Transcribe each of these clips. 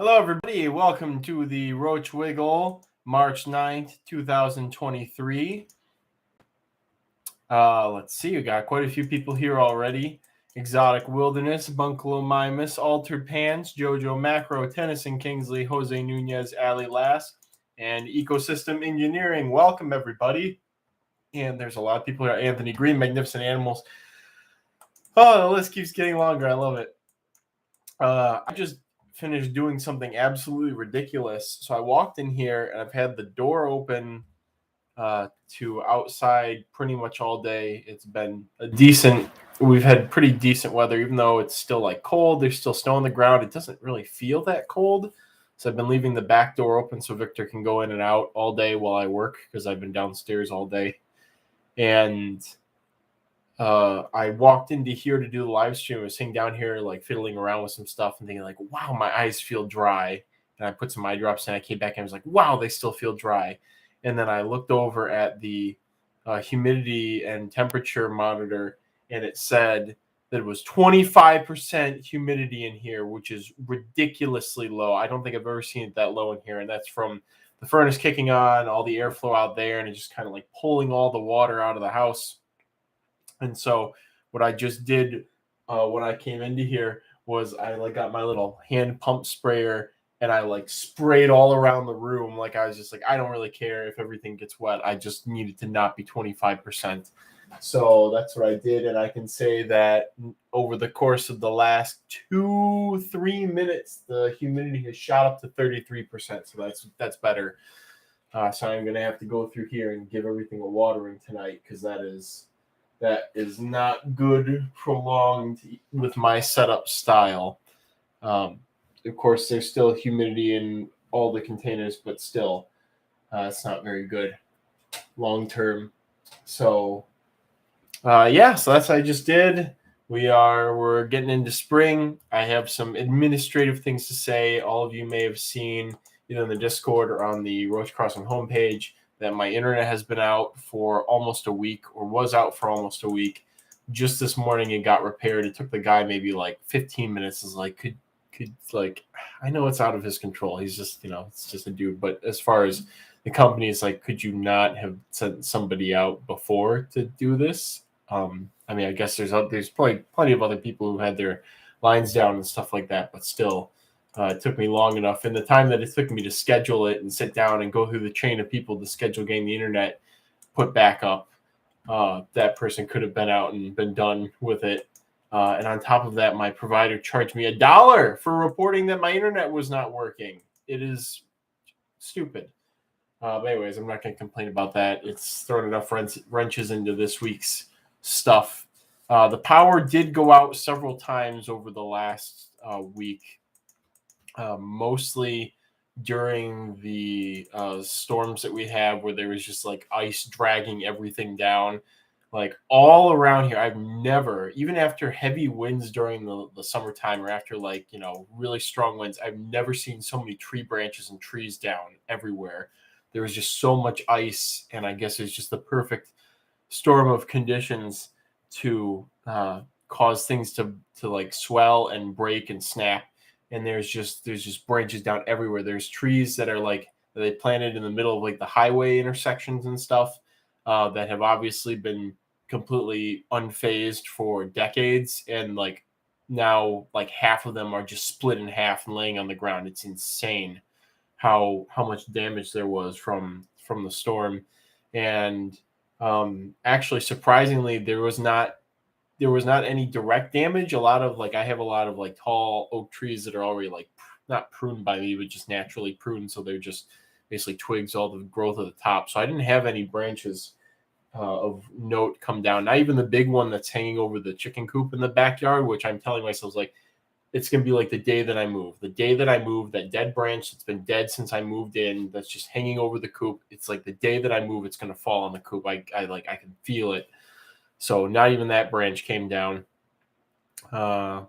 Hello, everybody. Welcome to the Roach Wiggle, March 9th, 2023. Let's see. We got quite a few people here already. Exotic Wilderness, Bunkalo Mimus, Altered Pants, Jojo Macro, Tennyson Kingsley, Jose Nunez, Ali Lass, and Ecosystem Engineering. Welcome, everybody. And there's a lot of people here. Anthony Green, Magnificent Animals. Oh, the list keeps getting longer. I love it. I just finished doing something absolutely ridiculous. So I walked in here and I've had the door open to outside pretty much all day. It's been we've had pretty decent weather, even though it's still like cold. There's still snow on the ground. It doesn't really feel that cold. So I've been leaving the back door open so Victor can go in and out all day while I work because I've been downstairs all day. And I walked into here to do the live stream. I was sitting down here, like fiddling around with some stuff and thinking, like, wow, my eyes feel dry. And I put some eye drops in. I came back and I was like, wow, they still feel dry. And then I looked over at the humidity and temperature monitor, and it said that it was 25% humidity in here, which is ridiculously low. I don't think I've ever seen it that low in here. And that's from the furnace kicking on, all the airflow out there, and it just kind of like pulling all the water out of the house. And so what I just did when I came into here was I like got my little hand pump sprayer and I like sprayed all around the room. Like I was just like, I don't really care if everything gets wet. I just needed to not be 25%. So that's what I did. And I can say that over the course of the last 2-3 minutes, the humidity has shot up to 33%. So that's better. So I'm going to have to go through here and give everything a watering tonight because that is not good prolonged with my setup style. Of course, there's still humidity in all the containers, but still, it's not very good long term. So, so that's what I just did. We're getting into spring. I have some administrative things to say. All of you may have seen either in the Discord or on the Roach Crossing homepage that my internet has been out for almost a week, or was out for almost a week. Just this morning, it got repaired. It took the guy maybe like 15 minutes. Is like, could like, I know it's out of his control. He's just, it's just a dude. But as far as the company is like, could you not have sent somebody out before to do this? I mean, I guess there's probably plenty of other people who had their lines down and stuff like that, but still. It took me long enough. And the time that it took me to schedule it and sit down and go through the chain of people to schedule getting the internet put back up, that person could have been out and been done with it. And on top of that, my provider charged me $1 for reporting that my internet was not working. It is stupid. But anyways, I'm not going to complain about that. It's thrown enough wrenches into this week's stuff. The power did go out several times over the last week. Mostly during the storms that we have where there was just like ice dragging everything down, like all around here. I've never, even after heavy winds during the summertime or after like, really strong winds, I've never seen so many tree branches and trees down everywhere. There was just so much ice, and I guess it's just the perfect storm of conditions to cause things to like swell and break and snap. And there's just branches down everywhere. There's trees that are like they planted in the middle of like the highway intersections and stuff that have obviously been completely unfazed for decades. And like now, like half of them are just split in half and laying on the ground. It's insane how much damage there was from the storm. And actually, surprisingly, there was not any direct damage. I have a lot of like tall oak trees that are already like not pruned by me, but just naturally pruned. So they're just basically twigs, all the growth at the top. So I didn't have any branches of note come down. Not even the big one that's hanging over the chicken coop in the backyard, which I'm telling myself like, it's going to be like the day that I move. The day that I move, that dead branch that's been dead since I moved in, that's just hanging over the coop. It's like the day that I move, it's going to fall on the coop. I can feel it. So not even that branch came down. I'm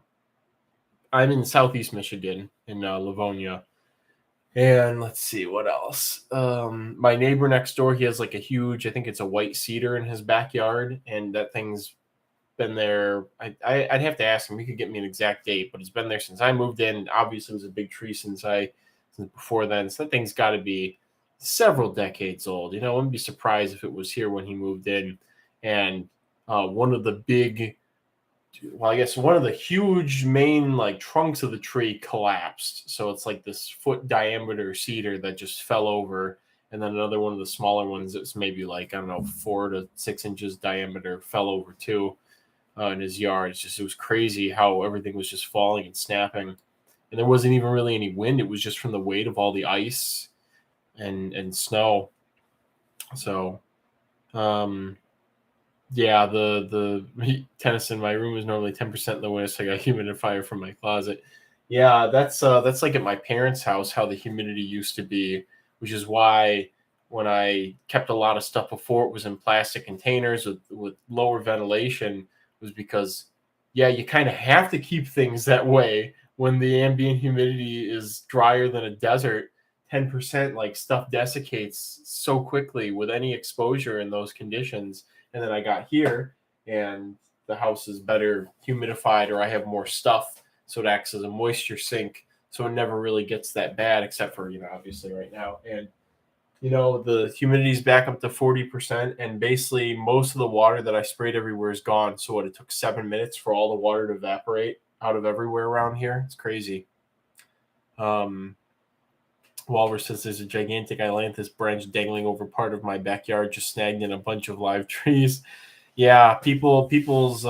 in Southeast Michigan in Livonia. And let's see what else. My neighbor next door, he has like a huge, I think it's a white cedar in his backyard. And that thing's been there. I'd have to ask him. He could get me an exact date, but it's been there since I moved in. Obviously, it was a big tree since before then. So that thing's got to be several decades old. I wouldn't be surprised if it was here when he moved in. And one of the huge main like trunks of the tree collapsed. So it's like this foot diameter cedar that just fell over. And then another one of the smaller ones that's maybe like, I don't know, 4 to 6 inches diameter fell over too in his yard. It was crazy how everything was just falling and snapping. And there wasn't even really any wind. It was just from the weight of all the ice and snow. So, yeah, the Tennyson, my room is normally 10% in the winter, so I got a humidifier from my closet. Yeah, that's like at my parents' house how the humidity used to be, which is why when I kept a lot of stuff before it was in plastic containers with lower ventilation, was because, yeah, you kind of have to keep things that way when the ambient humidity is drier than a desert. 10%, like, stuff desiccates so quickly with any exposure in those conditions. And then I got here and the house is better humidified, or I have more stuff, so it acts as a moisture sink. So it never really gets that bad, except for, obviously right now. And, the humidity's back up to 40%, and basically most of the water that I sprayed everywhere is gone. So it took 7 minutes for all the water to evaporate out of everywhere around here. It's crazy. Walrus says there's a gigantic ailanthus branch dangling over part of my backyard, just snagged in a bunch of live trees. Yeah, people's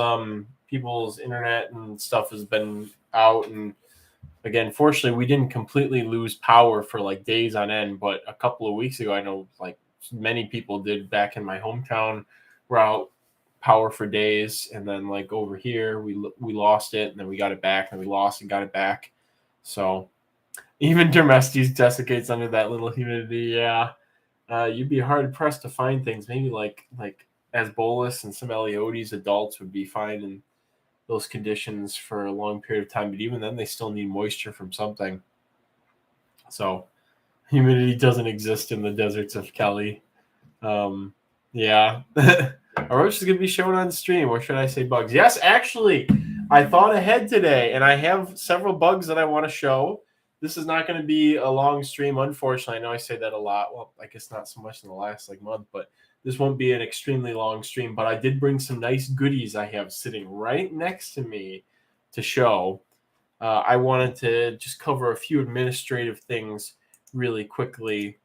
internet and stuff has been out, and again, fortunately, we didn't completely lose power for like days on end. But a couple of weeks ago, I know like many people did back in my hometown, were out power for days, and then like over here, we lost it, and then we got it back, and we lost and got it back. So even Dermestes desiccates under that little humidity. Yeah, you'd be hard pressed to find things. Maybe like Asbolus and some Eleotes adults would be fine in those conditions for a long period of time, but even then they still need moisture from something. So humidity doesn't exist in the deserts of Kelly. Yeah. Roach is going to be shown on stream, or should I say bugs? Yes, actually, I thought ahead today, and I have several bugs that I want to show. This is not going to be a long stream, unfortunately. I know I say that a lot. Well, I guess not so much in the last month, but this won't be an extremely long stream. But I did bring some nice goodies I have sitting right next to me to show. I wanted to just cover a few administrative things really quickly.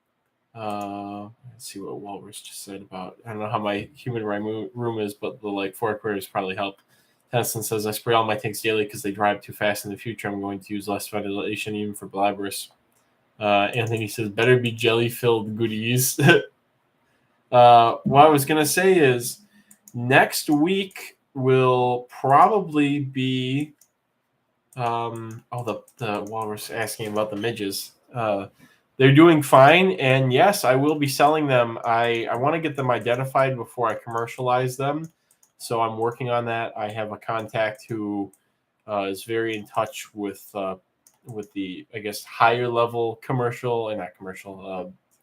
Let's see what Walrus just said about. I don't know how my humid room is, but the 4 quarters probably help. Tennyson says, I spray all my tanks daily because they dry up too fast in the future. I'm going to use less ventilation even for Blabberus. Anthony says, better be jelly-filled goodies. What I was going to say is next week will probably be the Walrus asking about the midges. They're doing fine, and yes, I will be selling them. I want to get them identified before I commercialize them. So I'm working on that. I have a contact who is very in touch with the, I guess, higher level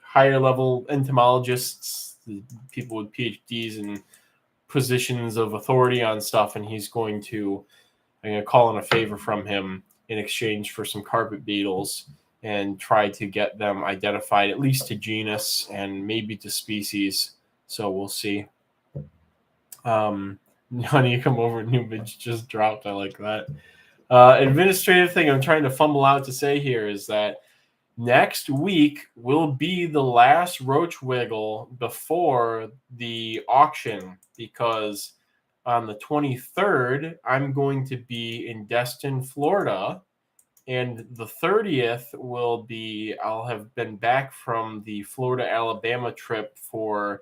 higher level entomologists, people with PhDs and positions of authority on stuff, and I'm going to call in a favor from him in exchange for some carpet beetles and try to get them identified at least to genus and maybe to species. So we'll see. Honey, you come over, new bitch just dropped. I like that. Administrative thing I'm trying to fumble out to say here is that next week will be the last Roach Wiggle before the auction, because on the 23rd, I'm going to be in Destin, Florida, and the 30th I'll have been back from the Florida-Alabama trip for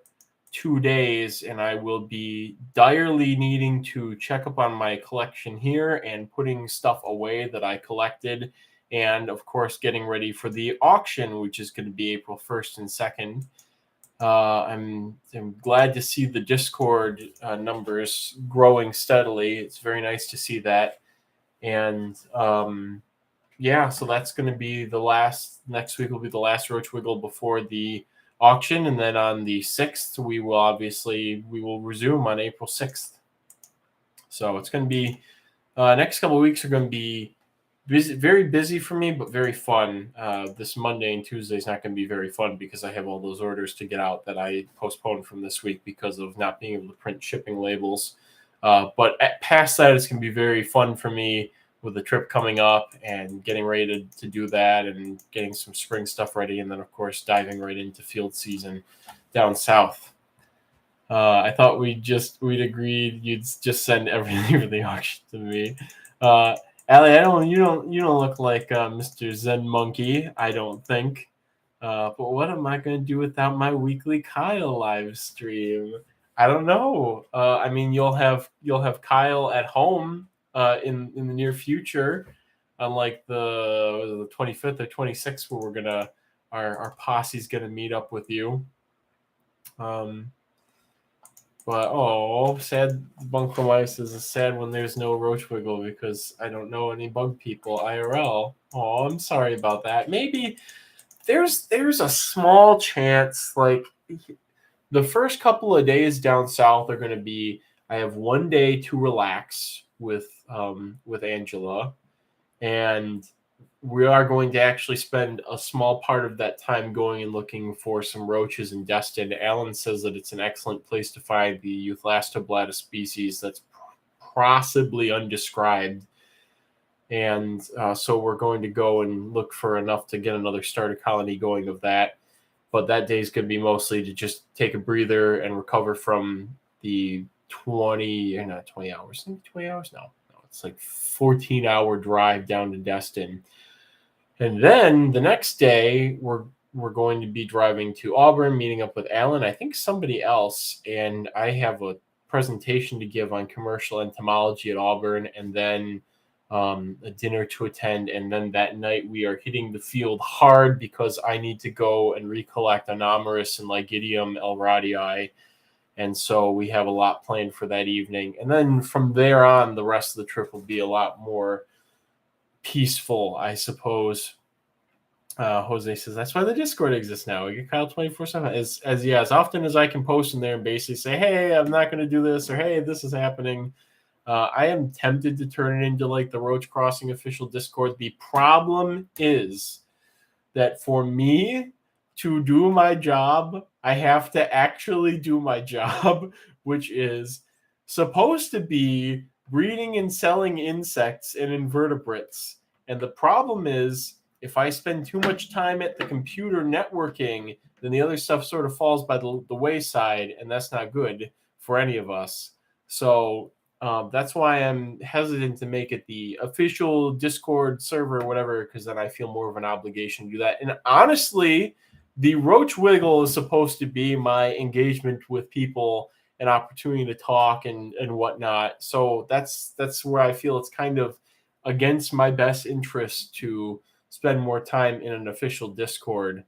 2 days, and I will be direly needing to check up on my collection here and putting stuff away that I collected, and of course getting ready for the auction, which is going to be April 1st and 2nd. I'm glad to see the Discord numbers growing steadily. It's very nice to see that. And yeah, so that's going to be next week will be the last Roach Wiggle before the auction, and then on the 6th we will resume on April 6th. So it's going to be next couple of weeks are going to be busy, very busy for me, but very fun. This Monday and Tuesday is not going to be very fun because I have all those orders to get out that I postponed from this week because of not being able to print shipping labels. But past that, it's going to be very fun for me with the trip coming up and getting ready to do that and getting some spring stuff ready. And then, of course, diving right into field season down south. I thought we'd agreed you'd just send everything for the auction to me. Allie, you don't look like Mr. Zen Monkey, I don't think. But what am I going to do without my weekly Kyle live stream? I don't know. I mean, you'll have Kyle at home in the near future, unlike the 25th or 26th, where we're gonna our posse's gonna meet up with you. But sad Bunkelweiss is sad when there's no Roach Wiggle because I don't know any bug people IRL. Oh, I'm sorry about that. Maybe there's a small chance, like the first couple of days down south are going to be, I have 1 day to relax with Angela, and we are going to actually spend a small part of that time going and looking for some roaches in Destin. Alan says that it's an excellent place to find the Euthlastoblata species that's possibly undescribed. And so we're going to go and look for enough to get another starter colony going of that. But that day is going to be mostly to just take a breather and recover from the 20 hours. No, it's like 14-hour drive down to Destin. And then the next day, we're going to be driving to Auburn, meeting up with Alan, I think somebody else, and I have a presentation to give on commercial entomology at Auburn, and then a dinner to attend. And then that night, we are hitting the field hard because I need to go and recollect Anomerus and Lygidium elradii. And so we have a lot planned for that evening. And then from there on, the rest of the trip will be a lot more peaceful, I suppose. Jose says that's why the Discord exists now. We get Kyle 24/7 as often as I can post in there and basically say, hey, I'm not going to do this, or hey, this is happening. I am tempted to turn it into like the Roach Crossing official Discord. The problem is that for me to do my job, I have to actually do my job, which is supposed to be breeding and selling insects and invertebrates. And the problem is, if I spend too much time at the computer networking, then the other stuff sort of falls by the wayside, and that's not good for any of us. So that's why I'm hesitant to make it the official Discord server or whatever, because then I feel more of an obligation to do that. And honestly, the Roach Wiggle is supposed to be my engagement with people, an opportunity to talk and whatnot. So that's where I feel it's kind of against my best interest to spend more time in an official Discord.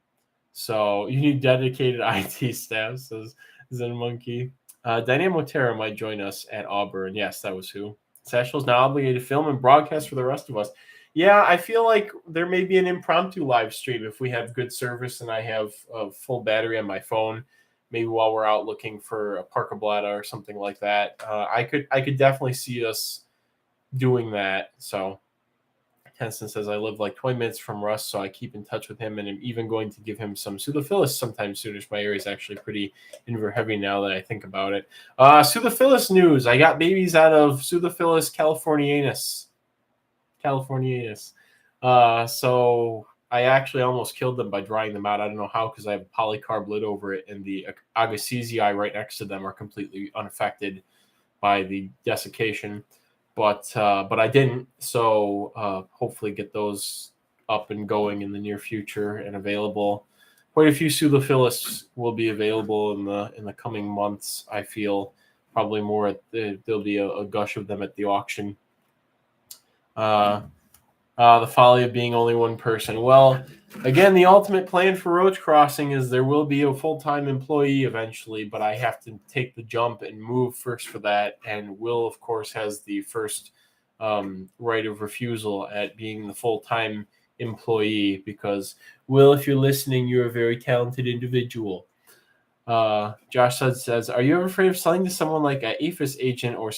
So you need dedicated IT staff, says Zen Monkey. Dynamo Terra might join us at Auburn. Yes, that was who. Satchel's now obligated to film and broadcast for the rest of us. Yeah, I feel like there may be an impromptu live stream if we have good service and I have a full battery on my phone. Maybe while we're out looking for a Parkablata or something like that. I could definitely see us doing that. So Tenson says, I live like 20 minutes from Russ, so I keep in touch with him, and I'm even going to give him some Pseudophilus sometime soon. My area is actually pretty invert heavy now that I think about it. Pseudophilus news. I got babies out of Pseudophilus californianus. So I actually almost killed them by drying them out. I don't know how, because I have a polycarb lid over it, and the Agassizii right next to them are completely unaffected by the desiccation. But I didn't, so hopefully get those up and going in the near future and available. Quite a few Pseudophilus will be available in the coming months. I feel probably more there'll be a gush of them at the auction. The folly of being only one person. Well, again, the ultimate plan for Roach Crossing is there will be a full-time employee eventually, but I have to take the jump and move first for that. And Will, of course, has the first right of refusal at being the full-time employee because, Will, if you're listening, you're a very talented individual. Josh says, are you ever afraid of selling to someone like an APHIS agent or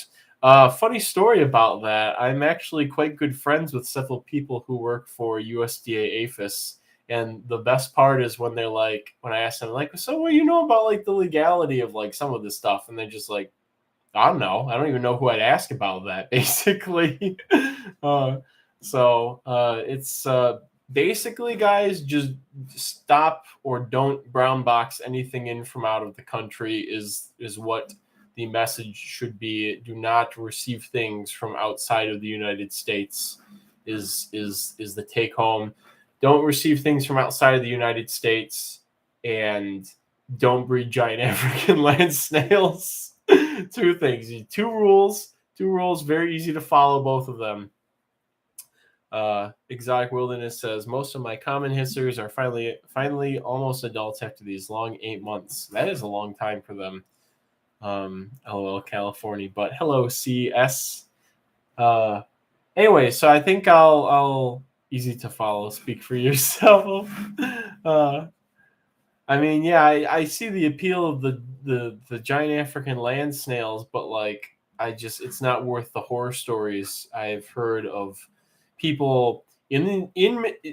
Funny story about that. I'm actually quite good friends with several people who work for USDA APHIS. And the best part is when they're like, when I ask them, like, so what do you know about like the legality of like some of this stuff? And they're just like, I don't know. I don't even know who I'd ask about that, basically. uh, it's basically, guys, just stop or don't brown box anything in from out of the country is what the message should be. Do not receive things from outside of the United States is the take home. Don't receive things from outside of the United States, and don't breed giant African land snails. Two things, two rules, very easy to follow, both of them. Exotic Wilderness says most of my common hissers are finally almost adults after these long 8 months. That is a long time for them. LOL California, but hello CS. Anyway, so I think I'll easy to follow. Speak for yourself. I mean, yeah, I see the appeal of the giant African land snails, but like it's not worth the horror stories I've heard of people in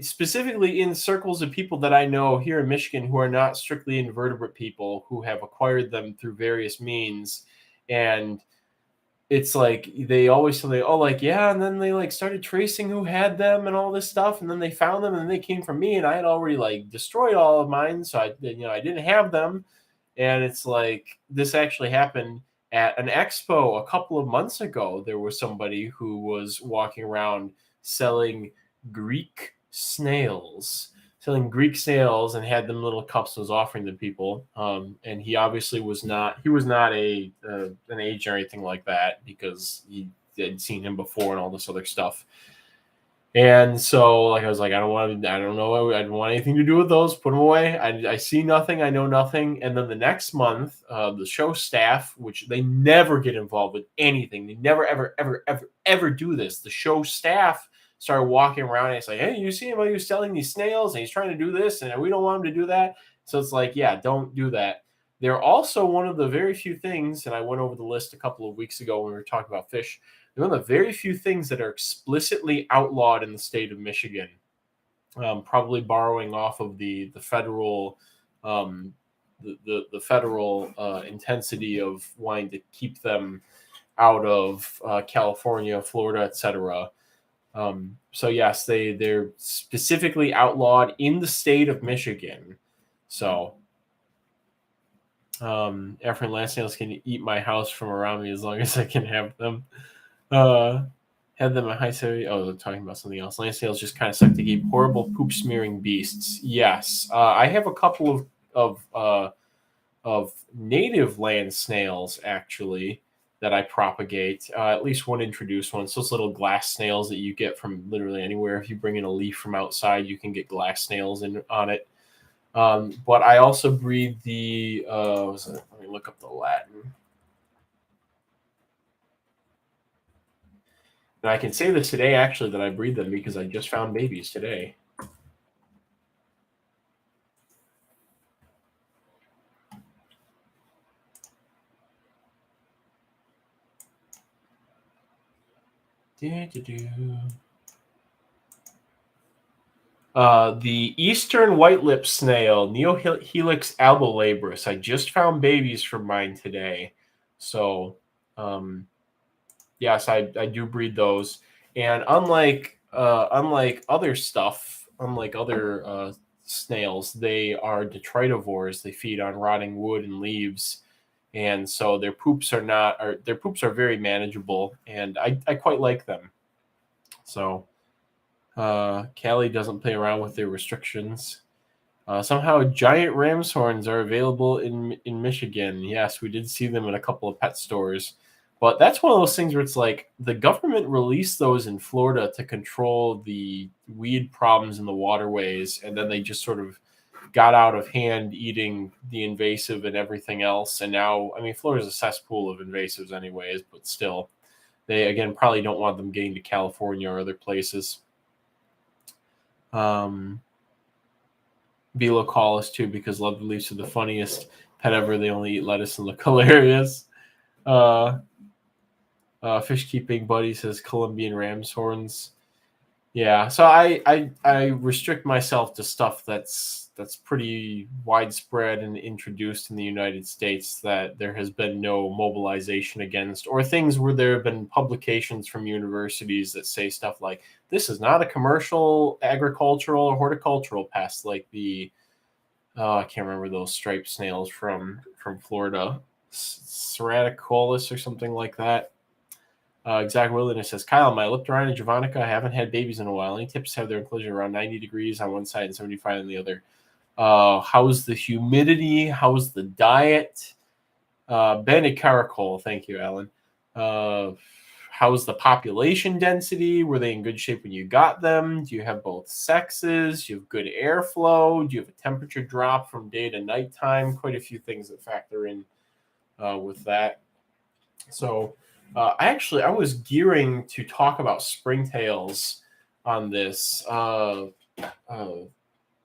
specifically in circles of people that I know here in Michigan who are not strictly invertebrate people who have acquired them through various means. And it's like they always say, oh, like, yeah, and then they like started tracing who had them and all this stuff, and then they found them and they came from me, and I had already like destroyed all of mine, so I didn't have them. And it's like this actually happened at an expo a couple of months ago. There was somebody who was walking around selling Greek snails and had them little cups and was offering them people. And he obviously was not a an agent or anything like that, because he had seen him before and all this other stuff. And so, like, I was like, I don't know. I don't want anything to do with those. Put them away. I see nothing. I know nothing. And then the next month, the show staff, which they never get involved with anything. They never, ever, ever, ever, ever do this. The show staff started walking around and it's like, hey, you see him? He was selling these snails and he's trying to do this, and we don't want him to do that. So it's like, yeah, don't do that. They're also one of the very few things, and I went over the list a couple of weeks ago when we were talking about fish. They're one of the very few things that are explicitly outlawed in the state of Michigan, probably borrowing off of the federal the federal intensity of wanting to keep them out of California, Florida, etc. So yes, they're specifically outlawed in the state of Michigan. So African land snails can eat my house from around me as long as I can have them. Had them at high severity. Oh, they're talking about something else. Land snails just kind of suck to keep. Horrible poop smearing beasts. Yes, I have a couple of native land snails actually that I propagate. At least one introduced one. So it's little glass snails that you get from literally anywhere. If you bring in a leaf from outside, you can get glass snails on it. But I also breed the. Let me look up the Latin. And I can say this today, actually, that I breed them because I just found babies today. The eastern white-lipped snail, Neohelix albolabris. I just found babies from mine today. So, yes, I do breed those. And unlike other stuff, unlike other snails, they are detritivores. They feed on rotting wood and leaves, and so their poops are very manageable, and I quite like them. So Callie doesn't play around with their restrictions. Somehow giant ram's horns are available in Michigan. Yes, we did see them in a couple of pet stores. But that's one of those things where it's like the government released those in Florida to control the weed problems in the waterways, and then they just sort of got out of hand eating the invasive and everything else. And now, I mean, Florida's a cesspool of invasives anyways, but still, they, again, probably don't want them getting to California or other places. Be localis too, because love the leaves are the funniest pet ever. They only eat lettuce and look hilarious. Fish keeping buddy says Colombian ram's horns. Yeah, so I restrict myself to stuff that's pretty widespread and introduced in the United States that there has been no mobilization against, or things where there have been publications from universities that say stuff like this is not a commercial, agricultural, or horticultural pest, like the I can't remember those striped snails from Florida, Ceraticollis or something like that. Exact Wilderness says, Kyle, my Leptorina and Javanica haven't had babies in a while. Any tips? Have their enclosure around 90 degrees on one side and 75 on the other. How's the humidity? How's the diet? Benny Caracol, thank you, Alan. How's the population density? Were they in good shape when you got them? Do you have both sexes? Do you have good airflow? Do you have a temperature drop from day to nighttime? Quite a few things that factor in with that. So I was gearing to talk about springtails on this.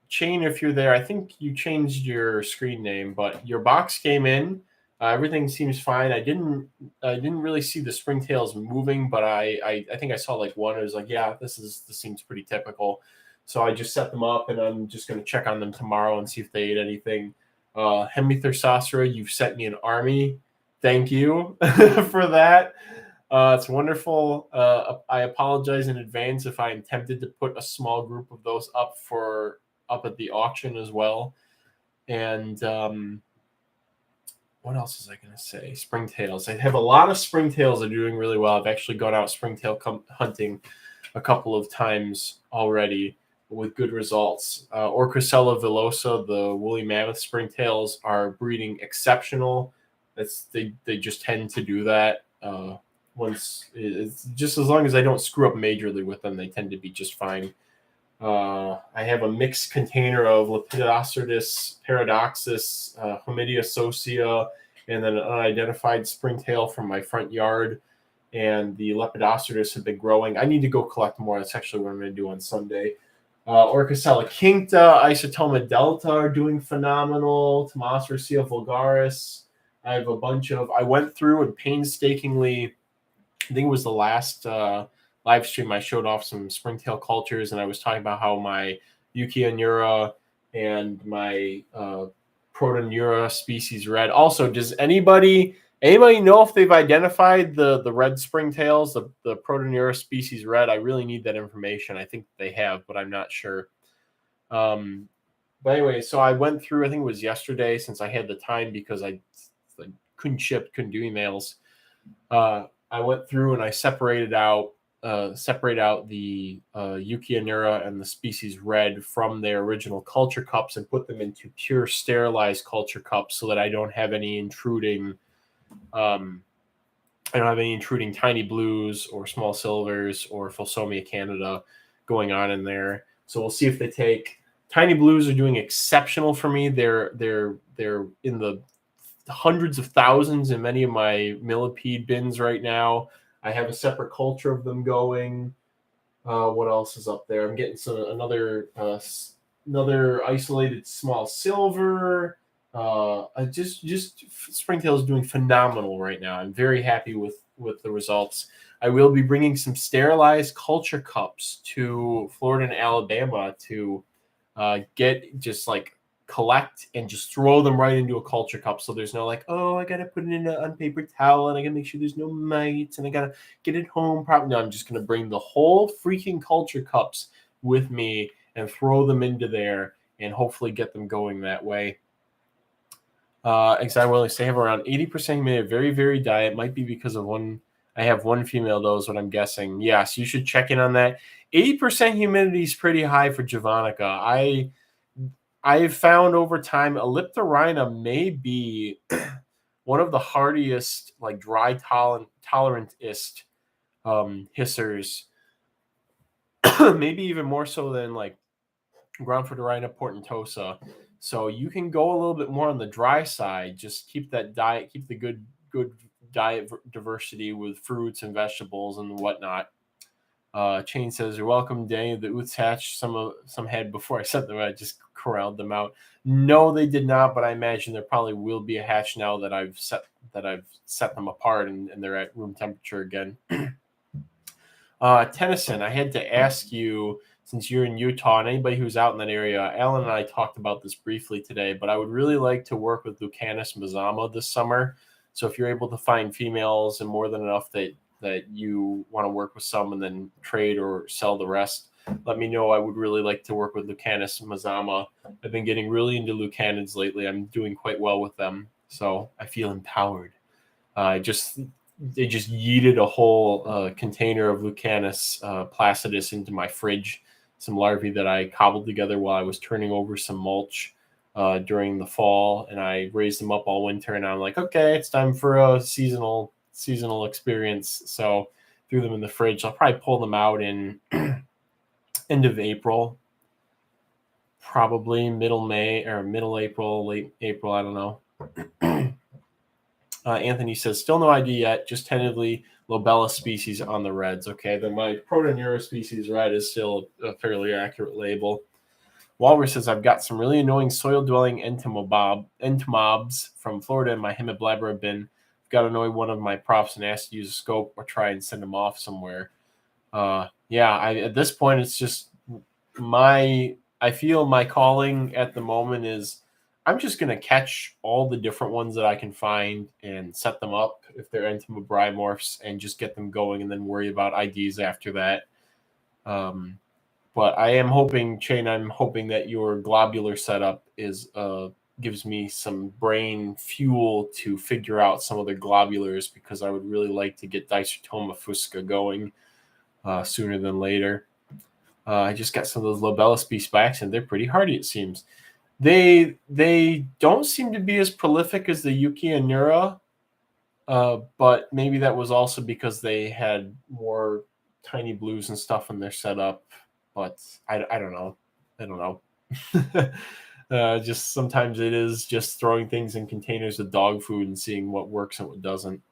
Chain, if you're there, I think you changed your screen name, but your box came in. Everything seems fine. I didn't really see the springtails moving, but I think I saw like one. I was like, yeah, this seems pretty typical. So I just set them up, and I'm just going to check on them tomorrow and see if they ate anything. Hemithyrsospora, you've sent me an army. Thank you for that. It's wonderful. I apologize in advance if I'm tempted to put a small group of those up at the auction as well. And what else was I going to say? Springtails. I have a lot of springtails that are doing really well. I've actually gone out springtail hunting a couple of times already with good results. Orchrysella villosa, the woolly mammoth springtails, are breeding exceptional. They just tend to do that. Once it's just as long as I don't screw up majorly with them, they tend to be just fine. I have a mixed container of Lepidostris paradoxus, Hamidia socia, and then an unidentified springtail from my front yard. And the Lepidostris have been growing. I need to go collect more. That's actually what I'm going to do on Sunday. Orchicella cincta, Isotoma delta are doing phenomenal. Tomasoracia vulgaris. I have a bunch of. I went through and painstakingly, I think it was the last live stream, I showed off some springtail cultures, and I was talking about how my Euchaeonura and my Protonura species red. Also, does anybody know if they've identified the red springtails, the Protonura species red? I really need that information. I think they have, but I'm not sure. But anyway, so I went through, I think it was yesterday, since I had the time because I couldn't do emails. I went through and I separate out the Euchaeonura and the species red from their original culture cups and put them into pure sterilized culture cups so that I don't have any intruding tiny blues or small silvers or Philsomia Canada going on in there. So we'll see if they take. Tiny blues are doing exceptional for me. They're in the hundreds of thousands in many of my millipede bins right now. I have a separate culture of them going. What else is up there? I'm getting another isolated small silver. Just Springtail is doing phenomenal right now. I'm very happy with the results. I will be bringing some sterilized culture cups to Florida and Alabama to collect and just throw them right into a culture cup. So there's no I got to put it in an unpapered towel and I got to make sure there's no mites and I got to get it home properly. No, I'm just going to bring the whole freaking culture cups with me and throw them into there and hopefully get them going that way. Exactly. Well, they have around 80% humidity, very, very diet. Might be because of I have one female dose, what I'm guessing. Yes, you should check in on that. 80% humidity is pretty high for Javanica. I've found over time Elliptorhina may be one of the hardiest, dry tolerantist hissers, maybe even more so than Groundfordorhina portentosa. So you can go a little bit more on the dry side. Just keep that diet, keep the good diet diversity with fruits and vegetables and whatnot. Chain says, "You're welcome, Danny. The Oots hatched some had before I sent them. I just corralled them out. No, they did not, but I imagine there probably will be a hatch now that I've set them apart and they're at room temperature again." Tennyson, I had to ask you, since you're in Utah and anybody who's out in that area, Alan and I talked about this briefly today, but I would really like to work with Lucanus mazama this summer. So if you're able to find females and more than enough that you want to work with some and then trade or sell the rest, let me know. I would really like to work with Lucanus mazama. I've been getting really into Lucanids lately. I'm doing quite well with them, so I feel empowered. They just yeeted a whole container of Lucanus placidus into my fridge, some larvae that I cobbled together while I was turning over some mulch during the fall, and I raised them up all winter, and I'm like, okay, it's time for a seasonal experience. So threw them in the fridge. I'll probably pull them out in end of April, probably middle May or middle April, late April, I don't know. Anthony says, still no idea yet, just tentatively Lobella species on the reds. Okay, then my Protoneura species red is still a fairly accurate label. Walrus says, I've got some really annoying soil-dwelling entomobs from Florida in my Hemiblabra bin. I've got to annoy one of my profs and ask to use a scope or try and send them off somewhere. At this point, it's just I feel my calling at the moment is I'm just going to catch all the different ones that I can find and set them up if they're entomobrimorphs and just get them going and then worry about IDs after that. But I am hoping, Shane, that your globular setup gives me some brain fuel to figure out some of the globulars, because I would really like to get Dicertoma fusca going sooner than later. I just got some of those Lobella species by accident. They're pretty hardy, it seems. They don't seem to be as prolific as the Euchaeonura, but maybe that was also because they had more tiny blues and stuff in their setup. But I don't know. I don't know. Just sometimes it is just throwing things in containers of dog food and seeing what works and what doesn't.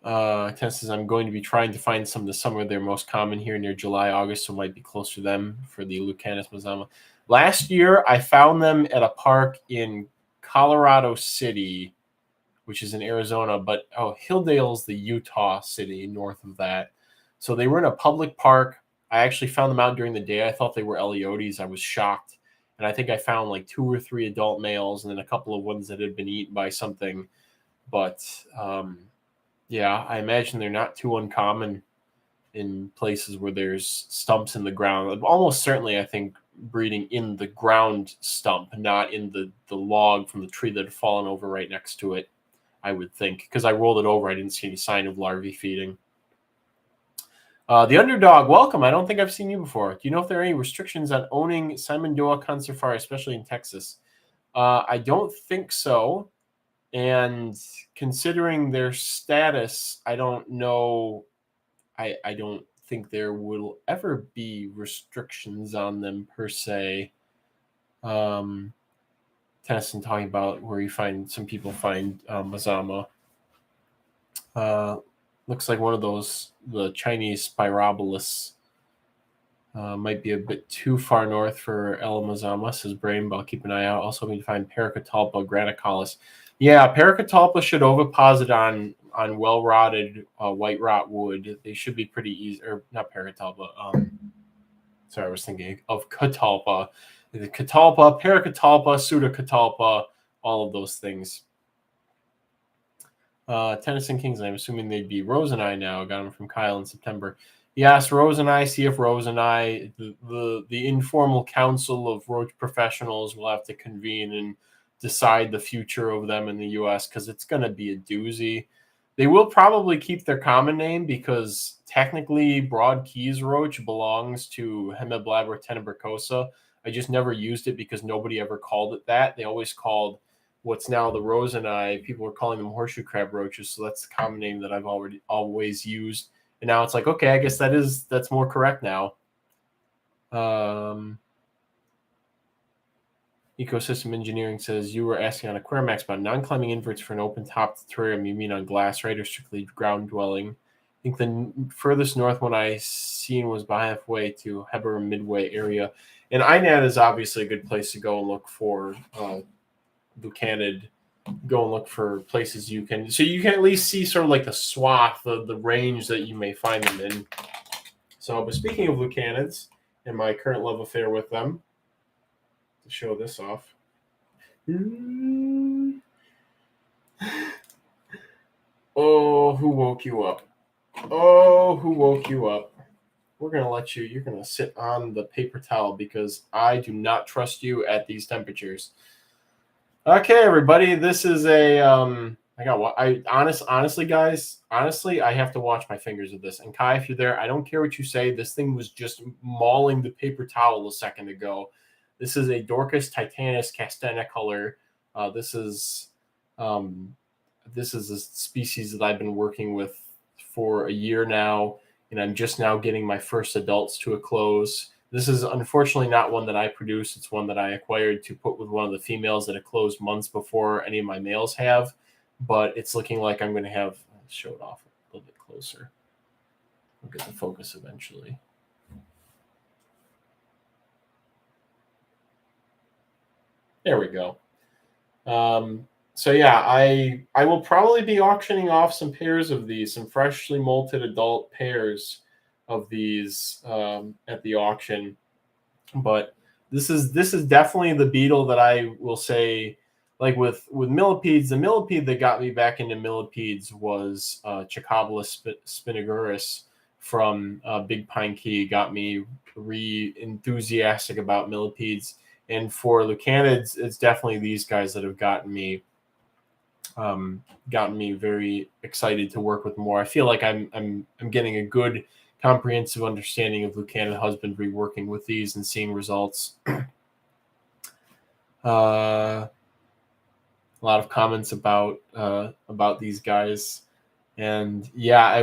Ted says, I'm going to be trying to find some this summer. They're most common here near July, August, so might be close to them for the Lucanus mazama. Last year, I found them at a park in Colorado City, which is in Arizona, but Hilldale's the Utah city north of that. So they were in a public park. I actually found them out during the day. I thought they were Eleotes. I was shocked. And I think I found like 2 or 3 adult males and then a couple of ones that had been eaten by something. But yeah, I imagine they're not too uncommon in places where there's stumps in the ground. Almost certainly, I think, breeding in the ground stump, not in the log from the tree that had fallen over right next to it, I would think. Because I rolled it over, I didn't see any sign of larvae feeding. The Underdog, welcome. I don't think I've seen you before. Do you know if there are any restrictions on owning Simondoa concerfari, especially in Texas? I don't think so. And considering their status, I don't know. I don't think there will ever be restrictions on them per se. Tennyson talking about where you find some people find mazama. Looks like one of those, the Chinese Spirobolus, might be a bit too far north for El Mazama, says Brain, but I'll keep an eye out. Also, we can find Paracatalpa granicollis. Yeah, Paracatalpa should oviposit on well-rotted white rot wood. They should be pretty easy, or not Paracatalpa. Sorry, I was thinking of Catalpa. The Catalpa, Paracatalpa, Pseudocatalpa, all of those things. Tennyson Kingsley, I'm assuming they'd be Rose and I now. Got them from Kyle in September. Yes, Rose and I, see if Rose and I, the informal council of roach professionals will have to convene and decide the future of them in the U.S. because it's going to be a doozy. They will probably keep their common name because technically Broad Keys roach belongs to Hemiblabra tenebricosa. I just never used it because nobody ever called it that. They always called what's now the Rose and I, people were calling them horseshoe crab roaches, so that's the common name that I've always used. And now it's like, okay, I guess that's more correct now. Ecosystem Engineering says, you were asking on Aquarimax about non-climbing inverts for an open-top terrarium. You mean on glass, right, or strictly ground dwelling? think the furthest north one I seen was by halfway to Heber Midway area. And INAD is obviously a good place to go and look for Lucanid. Go and look for places you can at least see sort of like the swath of the range that you may find them in. So, but speaking of Lucanids and my current love affair with them, to show this off. Oh, who woke you up? Oh, who woke you up? We're going to let you, you're going to sit on the paper towel because I do not trust you at these temperatures. Okay, everybody, this is a, honestly, guys, I have to watch my fingers with this. And Kai, if you're there, I don't care what you say. This thing was just mauling the paper towel a second ago. This is a Dorcas titanus castanicolor. This is a species that I've been working with for a year now, and I'm just now getting my first adults to a close. This is unfortunately not one that I produce. It's one that I acquired to put with one of the females that had closed months before any of my males have, but it's looking like I'm going to have, show it off a little bit closer. We'll get the focus eventually. There we go. So yeah, I will probably be auctioning off some pairs of these, some freshly molted adult pairs of these at the auction. But this is definitely the beetle that I will say, like with millipedes, the millipede that got me back into millipedes was Chicobulus spinigurus from Big Pine Key. Got me enthusiastic about millipedes. And for Lucanids, it's definitely these guys that have gotten me very excited to work with more. I feel like I'm getting a good comprehensive understanding of Lucanid husbandry working with these and seeing results. A lot of comments about these guys. And yeah, I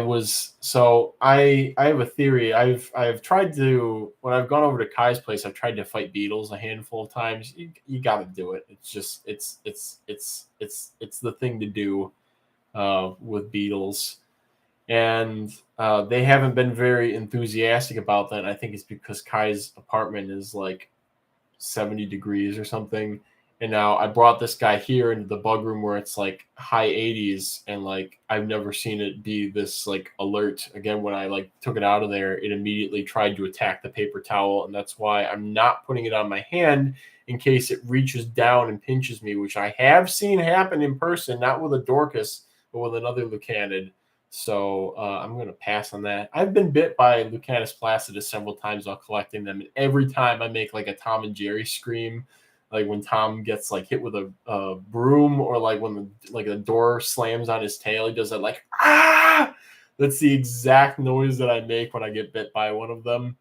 have a theory. I've tried to, when I've gone over to Kai's place, I've tried to fight beetles a handful of times. You got to do it. It's just it's the thing to do with beetles, and they haven't been very enthusiastic about that. And I think it's because Kai's apartment is like 70 degrees or something. And now I brought this guy here into the bug room where it's like high 80s, and like I've never seen it be this like alert. Again, when I like took it out of there, it immediately tried to attack the paper towel, and that's why I'm not putting it on my hand in case it reaches down and pinches me, which I have seen happen in person, not with a Dorcas, but with another Lucanid. So I'm going to pass on that. I've been bit by Lucanus placidus several times while collecting them, and every time I make like a Tom and Jerry scream, like when Tom gets like hit with a broom, or like when the door slams on his tail, he does that like ah. That's the exact noise that I make when I get bit by one of them.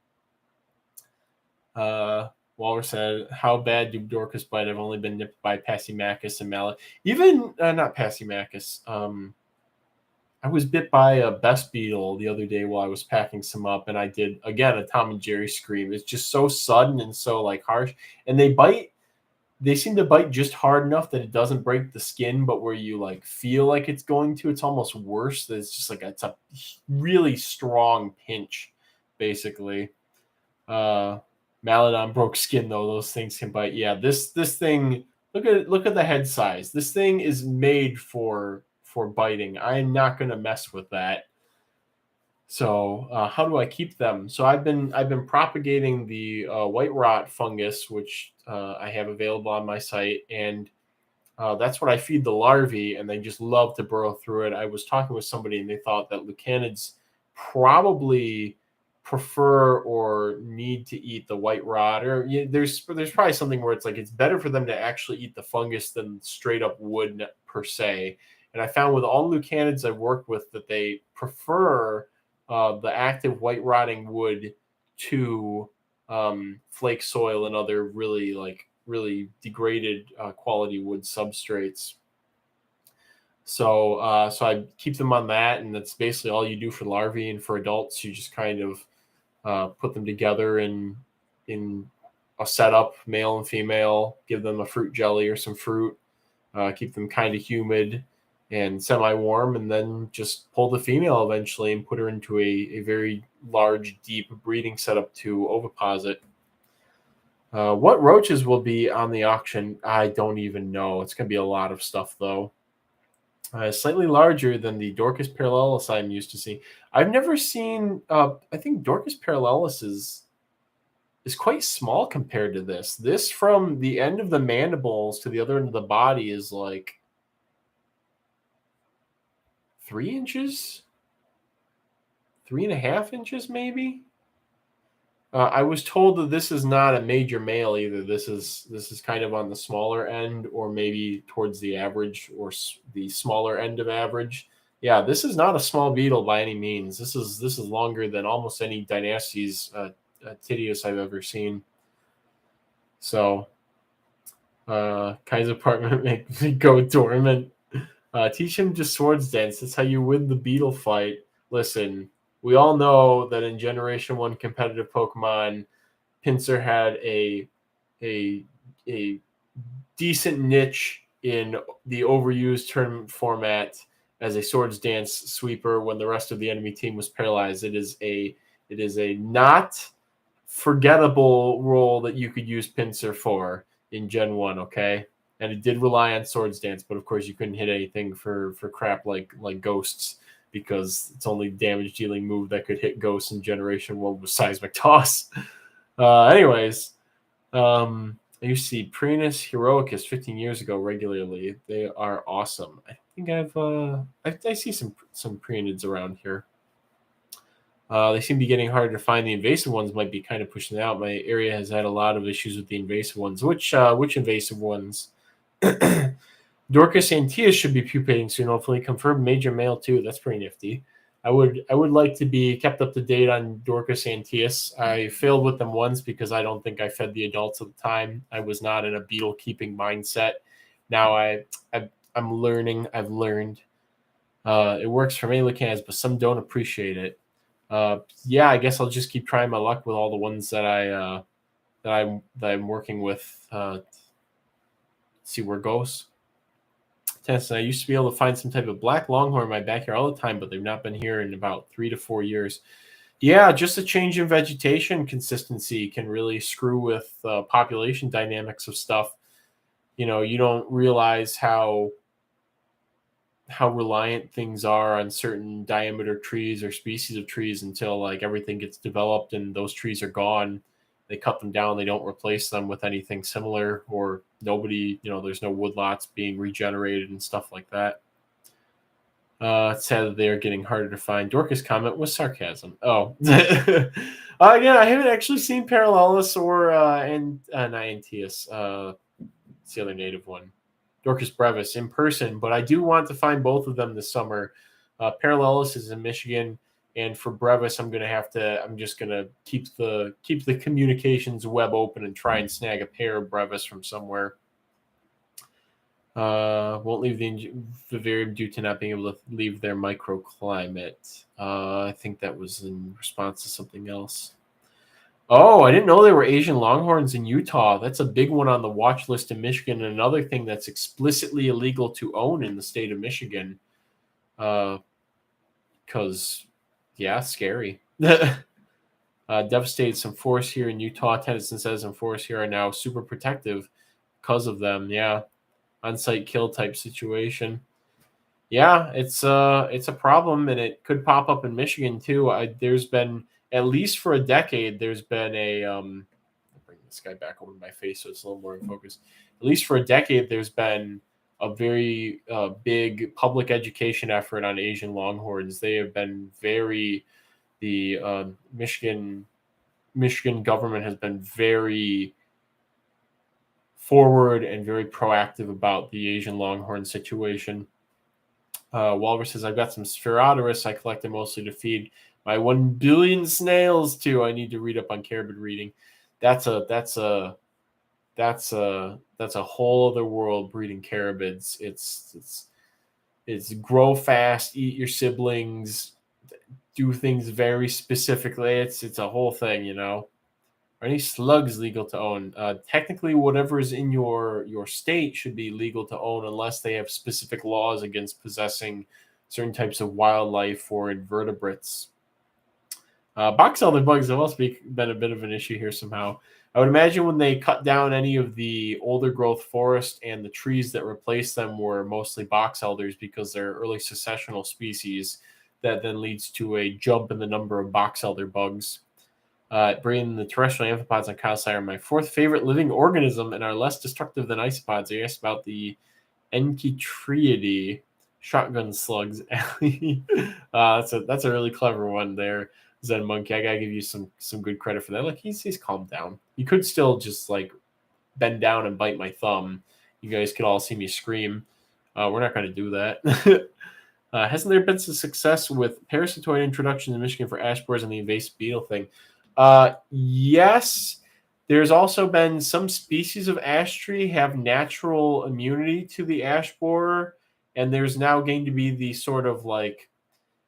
Walter said, "How bad do Dorcas bite? I've only been nipped by Passymachus and Mallet. Even not Passymachus. I was bit by a best beetle the other day while I was packing some up, and I did again a Tom and Jerry scream. It's just so sudden and so like harsh, and they bite. They seem to bite just hard enough that it doesn't break the skin, but where you like feel like it's going to, it's almost worse. It's just like it's a really strong pinch, basically. Maladon broke skin though; those things can bite. Yeah, this thing. Look at the head size. This thing is made for biting. I'm not going to mess with that. So how do I keep them? So I've been propagating the white rot fungus, which I have available on my site, and that's what I feed the larvae, and they just love to burrow through it. I was talking with somebody, and they thought that Lucanids probably prefer or need to eat the white rot, or there's probably something where it's like it's better for them to actually eat the fungus than straight up wood per se. And I found with all Lucanids I've worked with that they prefer the active white rotting wood to flake soil and other really degraded quality wood substrates. So I keep them on that, and that's basically all you do for larvae. And for adults, you just kind of put them together in a setup, male and female, give them a fruit jelly or some fruit, keep them kind of humid. and semi-warm, and then just pull the female eventually and put her into a very large, deep breeding setup to oviposit. What roaches will be on the auction, I don't even know. It's going to be a lot of stuff, though. Slightly larger than the Dorcas parallelis I'm used to seeing. I've never seen. I think Dorcas parallelis is quite small compared to this. This, from the end of the mandibles to the other end of the body, is like 3 inches, 3.5 inches, maybe. I was told that this is not a major male either. This is kind of on the smaller end, or maybe towards the average, or the smaller end of average. Yeah, this is not a small beetle by any means. This is longer than almost any Dynastes Tidius I've ever seen. So, Kai's apartment makes me go dormant. Teach him just swords dance. That's how you win the beetle fight. Listen, we all know that in Generation 1 competitive Pokemon, Pinsir had a decent niche in the overused tournament format as a swords dance sweeper when the rest of the enemy team was paralyzed. It is a not forgettable role that you could use Pinsir for in Gen 1, okay? And it did rely on swords dance, but of course you couldn't hit anything for crap like ghosts, because it's only damage dealing move that could hit ghosts in Generation 1 was Seismic Toss. Anyways, I used to see Prenus Heroicus 15 years ago regularly. They are awesome. I think I see some Preonids around here. They seem to be getting harder to find. The invasive ones might be kind of pushing out. My area has had a lot of issues with the invasive ones. Which invasive ones? Dorcas Antias should be pupating soon. Hopefully, confirmed major male too. That's pretty nifty. I would like to be kept up to date on Dorcas Antias. I failed with them once because I don't think I fed the adults at the time. I was not in a beetle keeping mindset. Now I'm learning. I've learned. It works for many cans, but some don't appreciate it. Yeah, I guess I'll just keep trying my luck with all the ones that I'm working with. See where it goes. I used to be able to find some type of black longhorn in my backyard all the time, but they've not been here in about 3 to 4 years. Yeah, just a change in vegetation consistency can really screw with population dynamics of stuff. You know, you don't realize how reliant things are on certain diameter trees or species of trees until like everything gets developed and those trees are gone. They cut them down. They don't replace them with anything similar, or nobody, there's no woodlots being regenerated and stuff like that. It's sad that they are getting harder to find. Dorcas' comment was sarcasm. Oh, again, I haven't actually seen Parallelis or Niantius. It's the other native one. Dorcas brevis in person, but I do want to find both of them this summer. Parallelis is in Michigan, and for brevis, I'm just gonna keep the communications web open and try and snag a pair of brevis from somewhere. Won't leave the vivarium due to not being able to leave their microclimate. I think that was in response to something else. Oh, I didn't know there were Asian longhorns in Utah. That's a big one on the watch list in Michigan. And another thing that's explicitly illegal to own in the state of Michigan. Because, yeah, scary. Devastated some forests here in Utah. Tennyson says some forests here are now super protective because of them. Yeah, on-site kill type situation. Yeah, it's a problem, and it could pop up in Michigan too. There's been, at least for a decade, there's been a I'll bring this guy back over my face so it's a little more in focus. At least for a decade, there's been a very big public education effort on Asian longhorns. They have been the Michigan government has been very forward and very proactive about the Asian longhorn situation. Walrus says, I've got some Spherodoris I collected mostly to feed my 1 billion snails too. I need to read up on carabid reading. That's a whole other world, breeding carabids. It's grow fast, eat your siblings, do things very specifically. It's a whole thing, Are any slugs legal to own? Technically, whatever is in your state should be legal to own, unless they have specific laws against possessing certain types of wildlife or invertebrates. Box elder bugs have also been a bit of an issue here somehow. I would imagine when they cut down any of the older growth forest and the trees that replaced them were mostly box elders because they're early successional species. That then leads to a jump in the number of box elder bugs. Bringing the terrestrial amphipods on Kyle are my fourth favorite living organism and are less destructive than isopods. I asked about the Enchytriidae shotgun slugs. That's a really clever one there, Zen Monkey. I gotta give you some good credit for that. Look, he's calmed down. You could still just like bend down and bite my thumb. You guys could all see me scream. We're not gonna do that. Hasn't there been some success with parasitoid introduction in Michigan for ash borers and the invasive beetle thing? Yes. There's also been some species of ash tree have natural immunity to the ash borer, and there's now going to be the sort of like,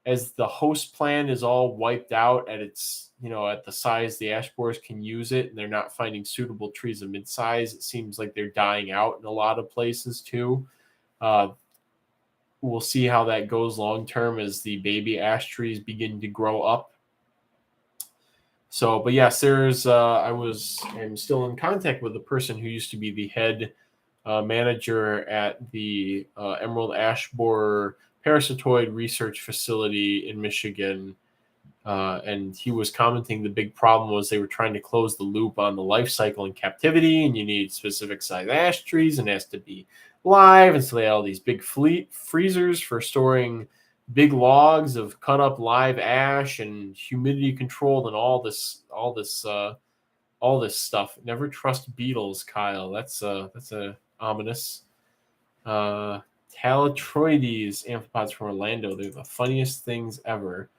as the host plant is all wiped out at its, at the size the ash borers can use it, and they're not finding suitable trees of mid-size. It seems like they're dying out in a lot of places too. We'll see how that goes long term as the baby ash trees begin to grow up. So, but yes, I'm still in contact with the person who used to be the head manager at the Emerald Ash Borer Parasitoid Research Facility in Michigan. And he was commenting the big problem was they were trying to close the loop on the life cycle in captivity, and you need specific size ash trees, and it has to be live. And so they had all these big freezers for storing big logs of cut up live ash and humidity controlled and all this stuff. Never trust beetles, Kyle. That's a ominous. Talatroides amphipods from Orlando. They're the funniest things ever.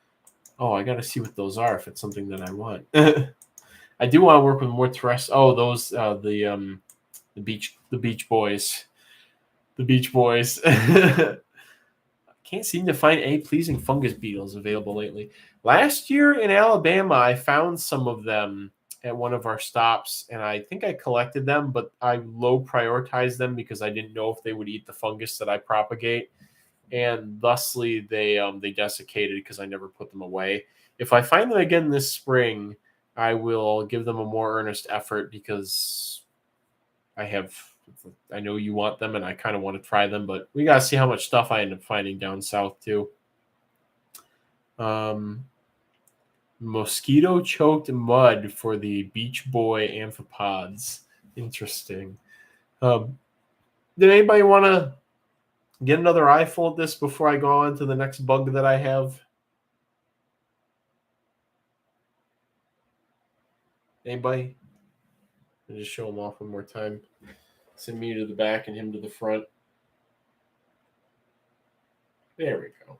Oh, I gotta see what those are if it's something that I want. I do want to work with more terrestrial. Oh, those the Beach Boys. The Beach Boys. Can't seem to find any pleasing fungus beetles available lately. Last year in Alabama, I found some of them at one of our stops, and I think I collected them, but I low prioritized them because I didn't know if they would eat the fungus that I propagate, and thusly they desiccated because I never put them away. If I find them again this spring, I will give them a more earnest effort because I know you want them and I kind of want to try them, but we got to see how much stuff I end up finding down south too. Mosquito choked mud for the Beach Boy amphipods. Interesting. Did anybody want to get another eyeful at this before I go on to the next bug that I have? Anybody? I'll just show him off one more time. Send me to the back and him to the front. There we go.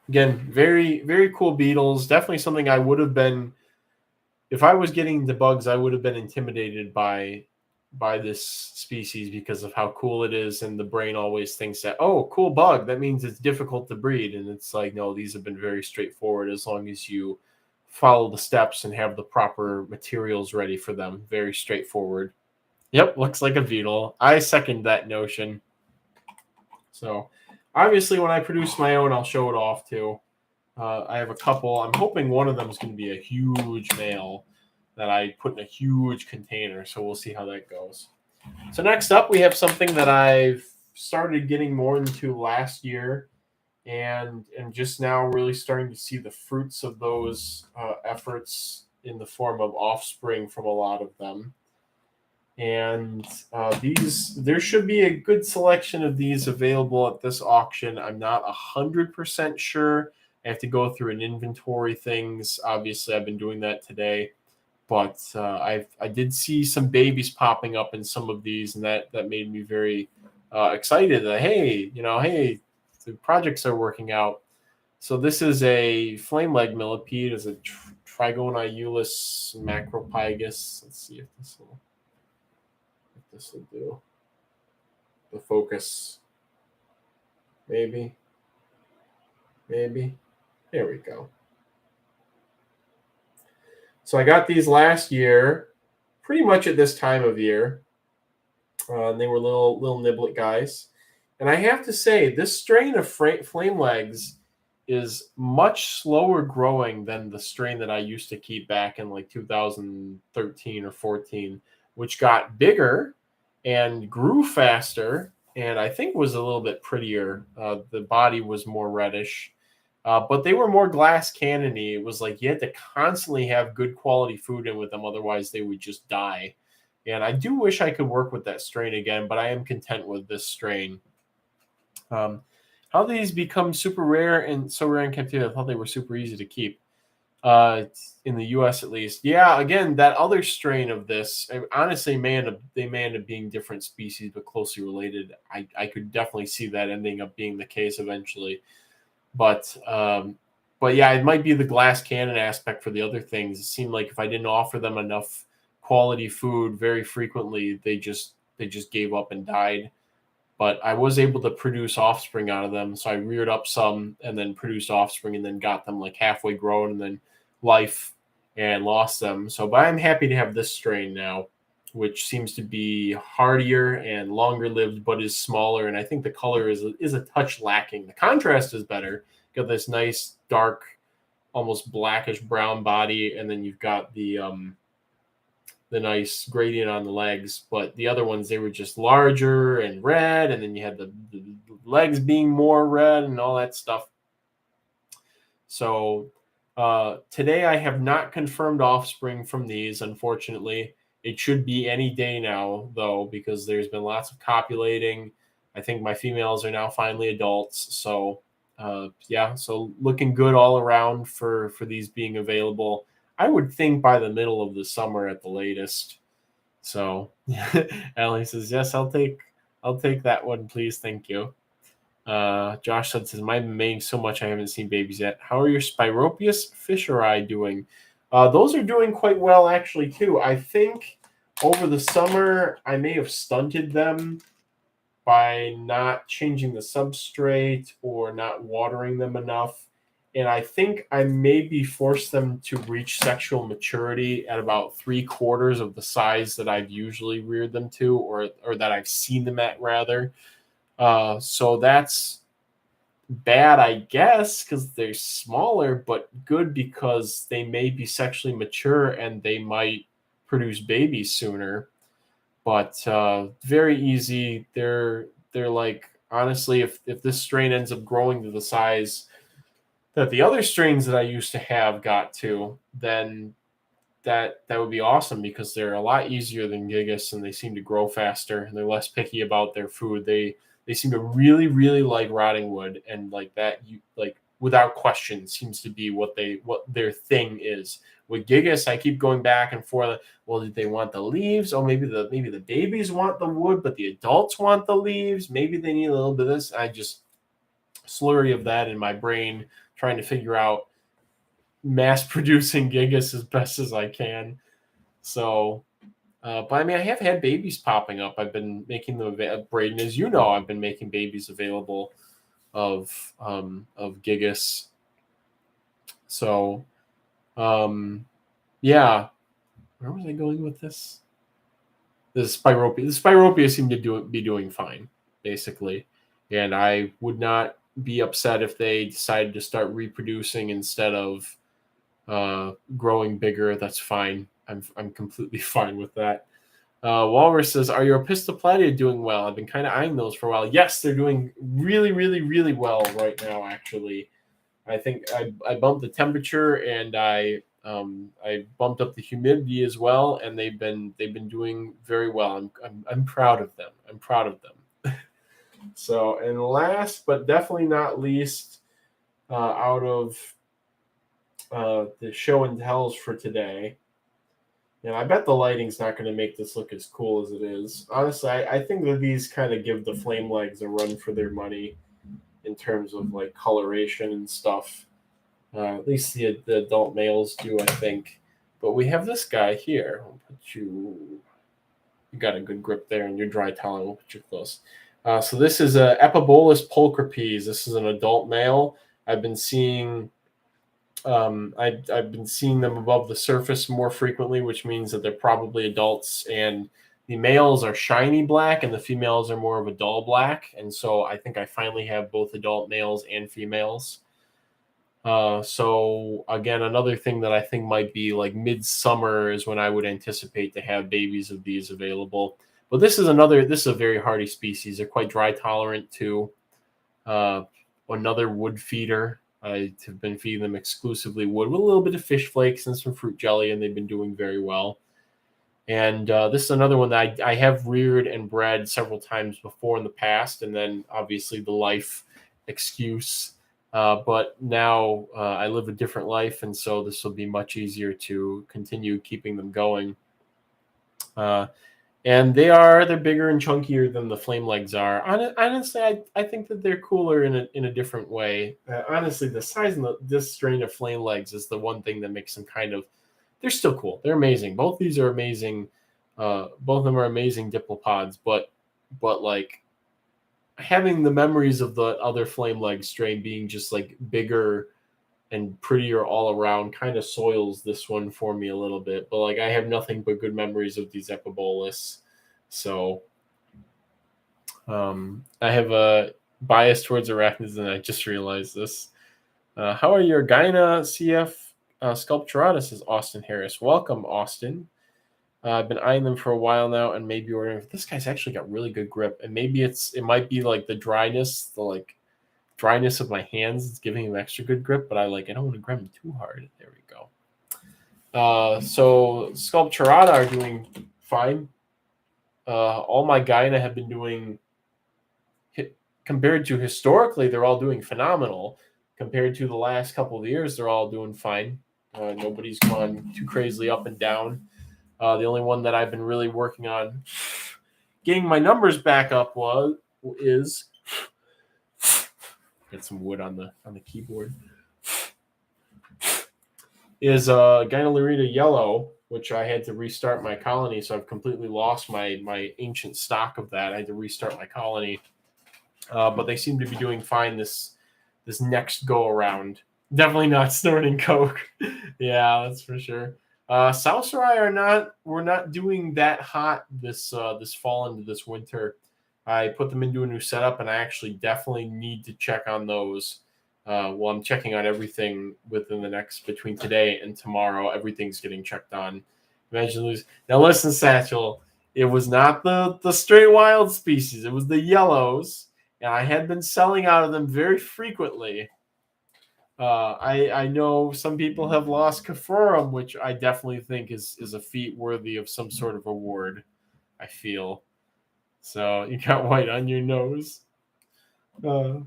Again, very, very cool beetles. Definitely something I would have been, if I was getting the bugs, I would have been intimidated by this species because of how cool it is, and the brain always thinks that, oh, cool bug, that means it's difficult to breed, and it's like, no, these have been very straightforward as long as you follow the steps and have the proper materials ready for them. Very straightforward. Yep, looks like a beetle. I second that notion. So obviously when I produce my own, I'll show it off too. I have a couple. I'm hoping one of them is going to be a huge male that I put in a huge container. So we'll see how that goes. So next up, we have something that I've started getting more into last year, and just now really starting to see the fruits of those efforts in the form of offspring from a lot of them. And there should be a good selection of these available at this auction. I'm not 100% sure. I have to go through and inventory things. Obviously, I've been doing that today, but I did see some babies popping up in some of these, and that made me very excited. That hey, the projects are working out. So this is a flame leg millipede. Is a Trigonaiulus macropygus. Let's see if this will do. The focus. Maybe. There we go. So I got these last year, pretty much at this time of year. And they were little niblet guys. And I have to say, this strain of flame legs is much slower growing than the strain that I used to keep back in like 2013 or 14, which got bigger and grew faster, and I think was a little bit prettier. The body was more reddish, but they were more glass cannony. It was like you had to constantly have good quality food in with them, otherwise they would just die. And I do wish I could work with that strain again, but I am content with this strain. How these become super rare and so rare in captivity? I thought they were super easy to keep. In the U.S. at least. Yeah, again, that other strain of this, honestly, they may end up being different species but closely related. I could definitely see that ending up being the case eventually. But yeah, it might be the glass cannon aspect for the other things. It seemed like if I didn't offer them enough quality food very frequently, they just gave up and died. But I was able to produce offspring out of them. So I reared up some and then produced offspring and then got them like halfway grown and then life and lost them. So, but I'm happy to have this strain now, which seems to be hardier and longer lived, but is smaller. And I think the color is a touch lacking. The contrast is better. Got this nice dark, almost blackish brown body, and then you've got the nice gradient on the legs, but the other ones, they were just larger and red, and then you had the legs being more red and all that stuff. So today I have not confirmed offspring from these, unfortunately. It should be any day now, though, because there's been lots of copulating. I think my females are now finally adults. So yeah, so looking good all around for these being available. I would think by the middle of the summer at the latest. So Allie says, yes, I'll take that one, please. Thank you. Josh says, I've been mating so much I haven't seen babies yet. How are your Spiropius fisheri doing? Those are doing quite well, actually, too. I think over the summer, I may have stunted them by not changing the substrate or not watering them enough. And I think I maybe forced them to reach sexual maturity at about 3/4 of the size that I've usually reared them to, or that I've seen them at, rather. So that's bad, I guess, because they're smaller, but good because they may be sexually mature and they might produce babies sooner. But very easy. They're like, honestly, if this strain ends up growing to the size that the other strains that I used to have got to, then that would be awesome, because they're a lot easier than Gigas and they seem to grow faster and they're less picky about their food. They seem to really, really like rotting wood, and like that, you like without question seems to be what their thing is. With Gigas, I keep going back and forth. Well, did they want the leaves? Oh, maybe the babies want the wood, but the adults want the leaves. Maybe they need a little bit of this. I just slurry of that in my brain, trying to figure out mass producing Gigas as best as I can. So, but I mean, I have had babies popping up. I've been making them Braden, as you know, I've been making babies available of Gigas. So, yeah. Where was I going with this? The Spiropia seemed to be doing fine, basically, and I would not be upset if they decided to start reproducing instead of growing bigger. That's fine. I'm completely fine with that. Walrus says, are your Opisthoplatida doing well? I've been kind of eyeing those for a while. Yes, they're doing really, really, really well right now, actually. I think I bumped the temperature and I bumped up the humidity as well, and they've been doing very well. I'm proud of them. I'm proud of them. So, and last but definitely not least, out of the show and tells for today, and I bet the lighting's not going to make this look as cool as it is. Honestly, I think that these kind of give the flame legs a run for their money in terms of like coloration and stuff. At least the adult males do, I think. But we have this guy here. I'll put you got a good grip there, and you're dry tolerant. We'll put you close. So this is a Epibolus pulchripes. This is an adult male. I've been seeing I've been seeing them above the surface more frequently, which means that they're probably adults. And the males are shiny black, and the females are more of a dull black. And so I think I finally have both adult males and females. So again, another thing that I think might be like midsummer is when I would anticipate to have babies of these available. But this is a very hardy species. They're quite dry tolerant too. Another wood feeder. I have been feeding them exclusively wood with a little bit of fish flakes and some fruit jelly, and they've been doing very well. And this is another one that I have reared and bred several times before in the past, and then obviously the life excuse. But now I live a different life, and so this will be much easier to continue keeping them going. And they're bigger and chunkier than the flame legs are. Honestly, I think that they're cooler in a different way. Honestly, the size of this strain of flame legs is the one thing that makes them kind of. They're still cool. They're amazing. Both these are amazing. Both of them are amazing diplopods, but like having the memories of the other flame leg strain being just like bigger and prettier all around kind of soils this one for me a little bit. But like I have nothing but good memories of these Epibolus. So I have a bias towards arachnids, and I just realized this. How are your Gyna CF sculpturatus, says Austin Harris. Welcome, Austin. I've been eyeing them for a while now, and maybe ordering. This guy's actually got really good grip, and maybe it might be like the dryness, dryness of my hands is giving him extra good grip. But I don't want to grab him too hard. There we go. So Sculpturata are doing fine. All my Gyna have been doing, compared to historically, they're all doing phenomenal. Compared to the last couple of years, they're all doing fine. Nobody's gone too crazily up and down. The only one that I've been really working on getting my numbers back up is get some wood on the keyboard. Is Gynolerita yellow, which I had to restart my colony, so I've completely lost my ancient stock of that. I had to restart my colony, but they seem to be doing fine this next go around. Definitely not snorting coke. Yeah, that's for sure. Saucerai we're not doing that hot this fall into this winter. I put them into a new setup, and I actually definitely need to check on those. Well, I'm checking on everything between today and tomorrow. Everything's getting checked on. Imagine losing. Now listen, Satchel, it was not the straight wild species. It was the yellows, and I had been selling out of them very frequently. I know some people have lost Caphorum, which I definitely think is a feat worthy of some sort of award, I feel. So you got white on your nose. Let's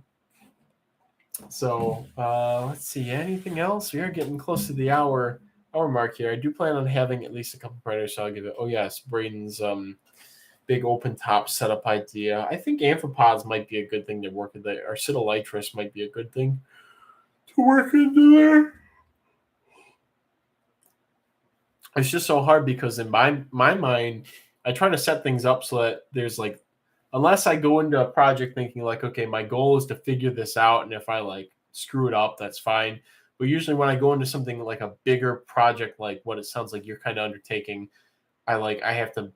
see. Anything else? We are getting close to the hour mark here. I do plan on having at least a couple predators, so I'll give it. Oh yes, Braden's big open top setup idea. I think amphipods might be a good thing to work with. Arcitolitris might be a good thing to work into there. It's just so hard because in my mind, I try to set things up so that there's unless I go into a project thinking okay, my goal is to figure this out, and if I screw it up, that's fine. But usually when I go into something like a bigger project, like what it sounds like you're kind of undertaking, I have to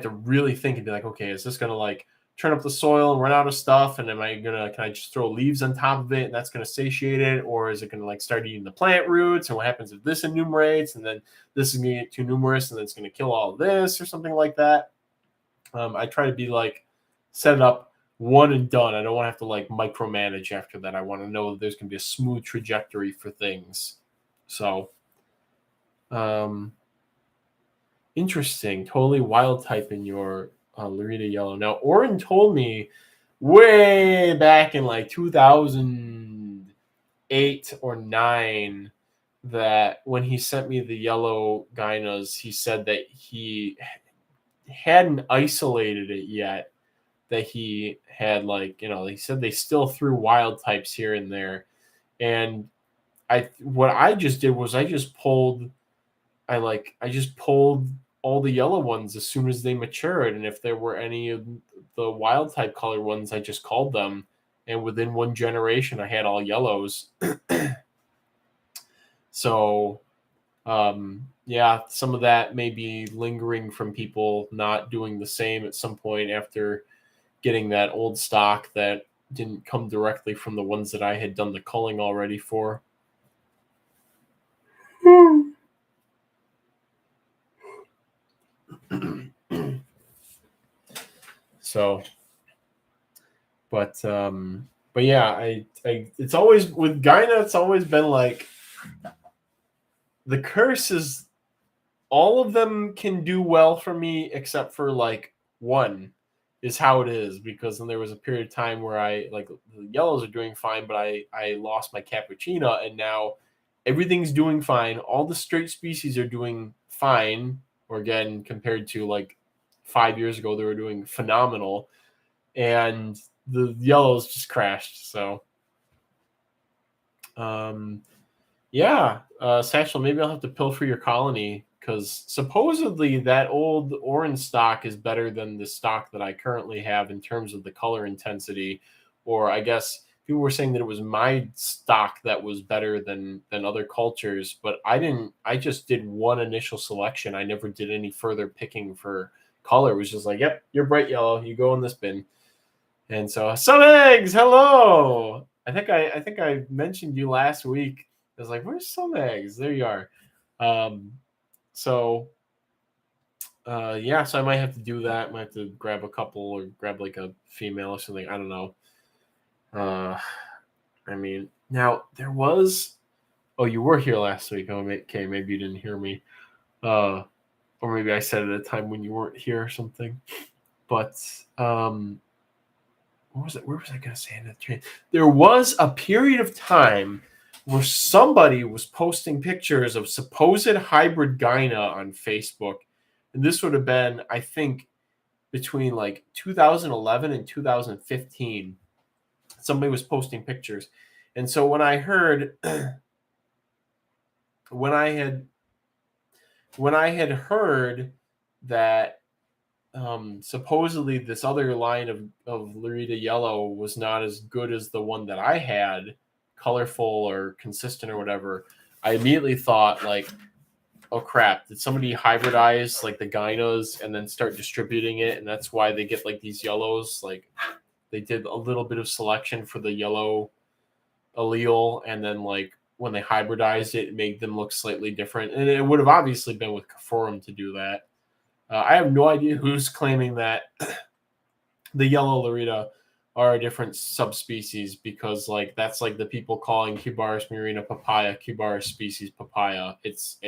really think and be okay, is this gonna turn up the soil and run out of stuff, and can I just throw leaves on top of it and that's gonna satiate it, or is it gonna start eating the plant roots, and what happens if this enumerates, and then this is gonna get too numerous and then it's gonna kill all of this or something like that. I try to be set it up one and done. I don't want to have to micromanage after that. I want to know that there's going to be a smooth trajectory for things. So, interesting. Totally wild type in your Lerita Yellow. Now, Oren told me way back in 2008 or 9 that when he sent me the yellow Gynas, he said that he hadn't isolated it yet, that he had he said they still threw wild types here and there. And what I just did was I just pulled all the yellow ones as soon as they matured, and if there were any of the wild type color ones, I just called them, and within one generation I had all yellows. So yeah, some of that may be lingering from people not doing the same at some point after getting that old stock that didn't come directly from the ones that I had done the culling already for. So, but yeah, I it's always with Gyna, it's always been like the curse is all of them can do well for me except for like one is how it is, because then there was a period of time where I like the yellows are doing fine, but I lost my cappuccino, and now everything's doing fine. All the straight species are doing fine, or again compared to like 5 years ago they were doing phenomenal, and the yellows just crashed. So yeah, Satchel, maybe I'll have to pilfer your colony, because supposedly that old orange stock is better than the stock that I currently have in terms of the color intensity. Or I guess people were saying that it was my stock that was better than other cultures, but I didn't. I just did one initial selection. I never did any further picking for color. It was just like, yep, you're bright yellow. You go in this bin. And so, some eggs. Hello. I think I mentioned you last week. I was like, "Where's some eggs?" There you are. Um, so yeah, so I might have to do that. I might have to grab a couple or grab like a female or something. I don't know. Uh, I mean, now there was. Oh, you were here last week. Oh, okay, maybe you didn't hear me. Or maybe I said it at a time when you weren't here or something. But what was it? Where was I going to say in the train? There was a period of time where somebody was posting pictures of supposed hybrid gyna on Facebook. And this would have been, I think, between like 2011 and 2015. Somebody was posting pictures. And so when I heard, when I had heard that supposedly this other line of Lurita Yellow was not as good as the one that I had, colorful or consistent or whatever, I immediately thought like, oh crap, did somebody hybridize like the gynos and then start distributing it, and that's why they get like these yellows? Like they did a little bit of selection for the yellow allele, and then like when they hybridized it, it made them look slightly different. And it would have obviously been with Caphorum to do that. I have no idea who's claiming that the yellow Lurita are a different subspecies, because like that's like the people calling Cubaris murina papaya Cubaris species papaya. It's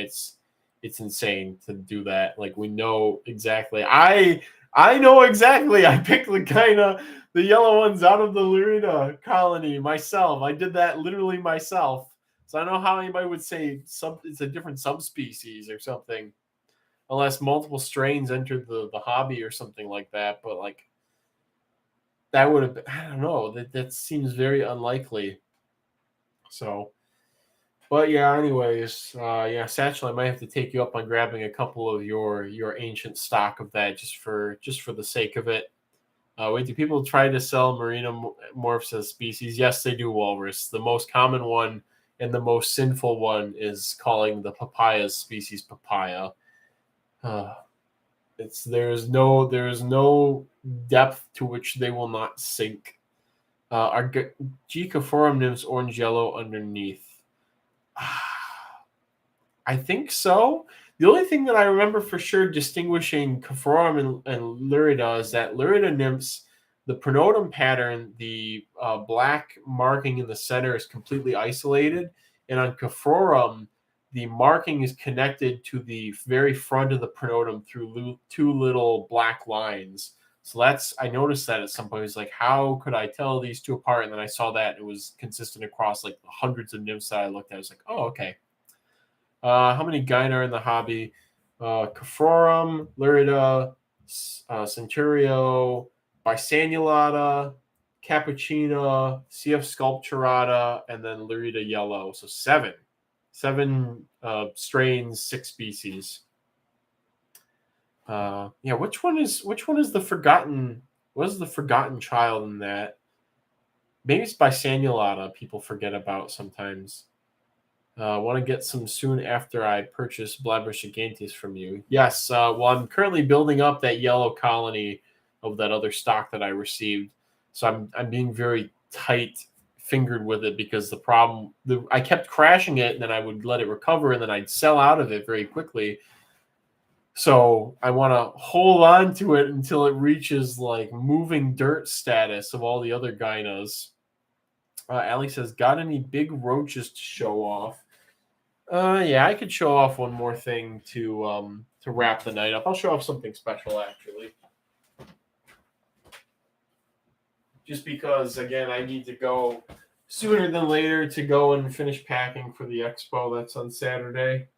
insane to do that. Like we know exactly. I know exactly. I picked the yellow ones out of the Lurita colony myself. I did that literally myself. So I don't know how anybody would say it's a different subspecies or something, unless multiple strains entered the hobby or something like that. But like that would have been, I don't know, that seems very unlikely. So, but yeah, anyways, yeah, Satchel, I might have to take you up on grabbing a couple of your ancient stock of that just for the sake of it. Wait, do people try to sell marina morphs as species? Yes, they do, Walrus. The most common one and the most sinful one is calling the papayas species papaya. There is no depth to which they will not sink. Are G-Caphorum nymphs orange yellow underneath? I think so. The only thing that I remember for sure distinguishing Caphorum and Lurida is that Lurida nymphs, the pronotum pattern, the black marking in the center is completely isolated, and on Caphorum, the marking is connected to the very front of the pronotum through two little black lines. So I noticed that at some point. It's like, how could I tell these two apart? And then I saw that it was consistent across like hundreds of nymphs that I looked at. I was like, oh, okay. How many gyne are in the hobby? Caphorum, Lurida, Centurio, Bisanulata, Cappuccina, CF Sculpturata, and then Lurida Yellow. So seven strains, 6 species. Yeah, which one is the forgotten? What is the forgotten child in that? Maybe it's Bisanulata. People forget about sometimes. I want to get some soon after I purchase Blabberus giganteus from you. Yes, well, I'm currently building up that yellow colony of that other stock that I received. So I'm being very tight fingered with it because I kept crashing it and then I would let it recover and then I'd sell out of it very quickly. So I want to hold on to it until it reaches like moving dirt status of all the other gynas. Allie says, got any big roaches to show off? Yeah, I could show off one more thing to wrap the night up. I'll show off something special actually. Just because again, I need to go sooner than later to go and finish packing for the expo that's on Saturday.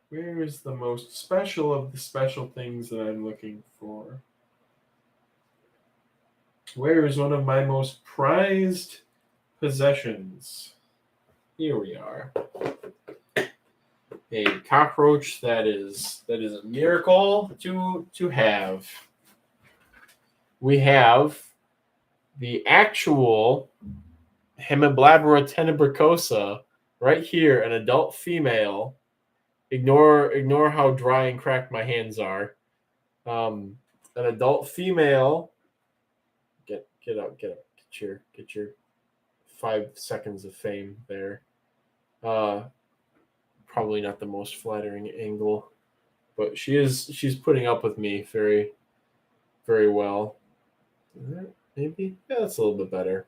Where is the most special of the special things that I'm looking for? Where is one of my most prized possessions? Here we are. A cockroach that is a miracle to have. We have the actual Hemiblabra tenebricosa right here, an adult female. Ignore how dry and cracked my hands are. An adult female. Get up. Get your 5 seconds of fame there. Probably not the most flattering angle, but she's putting up with me very, very well. Maybe that's a little bit better.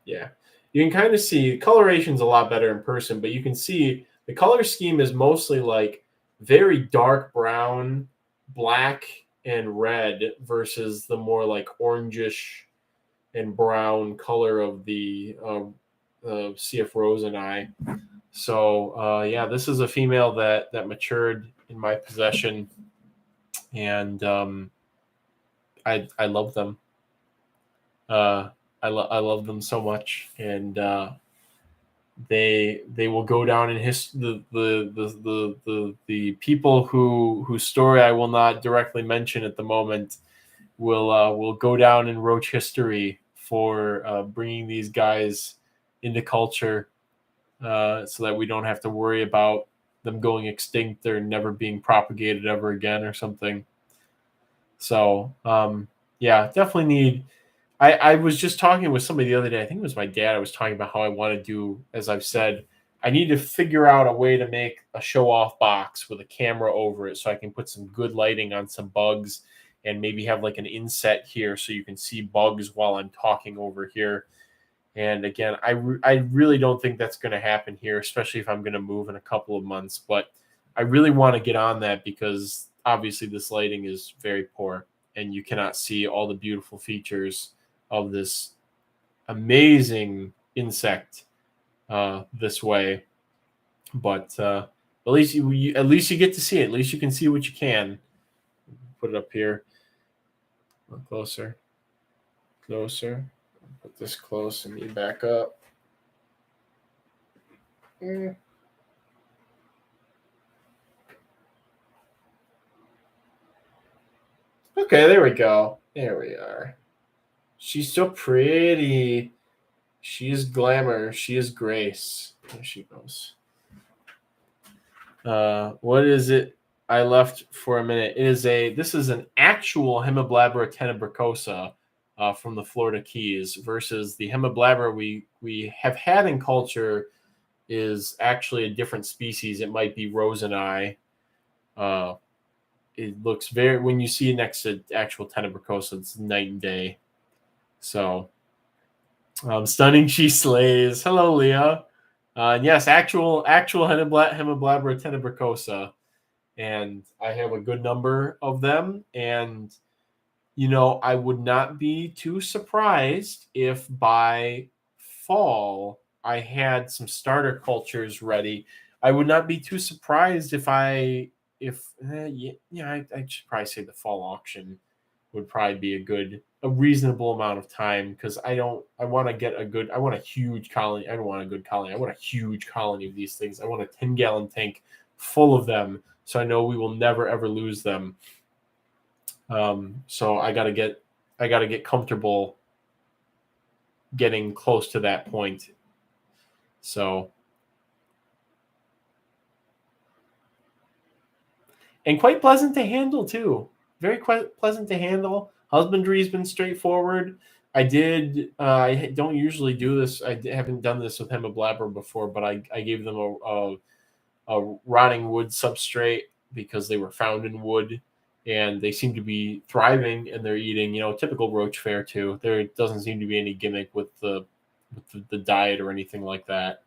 Yeah, you can kind of see coloration's a lot better in person, but you can see the color scheme is mostly like very dark brown, black, and red versus the more like orangish and brown color of the CF Roseneye. So yeah, this is a female that matured in my possession, and I love them. I love them so much, and they will go down in history. The people whose story I will not directly mention at the moment will go down in Roach history for bringing these guys into culture, so that we don't have to worry about them going extinct or never being propagated ever again or something. So yeah, definitely need. I was just talking with somebody the other day. I think it was my dad. I was talking about how I want to do, as I've said, I need to figure out a way to make a show-off box with a camera over it so I can put some good lighting on some bugs and maybe have like an inset here so you can see bugs while I'm talking over here. And again, I really don't think that's going to happen here, especially if I'm going to move in a couple of months. But I really want to get on that because obviously this lighting is very poor and you cannot see all the beautiful features of this amazing insect this way. But at least you get to see it. At least you can see what you can. Put it up here. Closer. Put this close and you back up. Okay, there we go. There we are. She's so pretty. She is glamour. She is grace. There she goes. What is it I left for a minute? This is an actual Hemiblabra tenebricosa from the Florida Keys versus the Hemiblabra we have had in culture is actually a different species. It might be Roseneye. It looks very, when you see it next to actual tenebricosa, it's night and day. So stunning, she slays. Hello, Leah. And yes, actual Hemiblabra tenebricosa, and I have a good number of them. And I would not be too surprised if by fall I had some starter cultures ready. I would not be too surprised I should probably say the fall auction would probably be a reasonable amount of time because I want a huge colony. I don't want a good colony. I want a huge colony of these things. I want a 10-gallon tank full of them so I know we will never ever lose them. So I gotta get comfortable getting close to that point. So, and quite pleasant to handle too. Very quite pleasant to handle. Husbandry's been straightforward. I don't usually do this. Haven't done this with Hemiblabber before, but I gave them a rotting wood substrate because they were found in wood, and they seem to be thriving, and they're eating, typical roach fare too. There doesn't seem to be any gimmick with the diet or anything like that.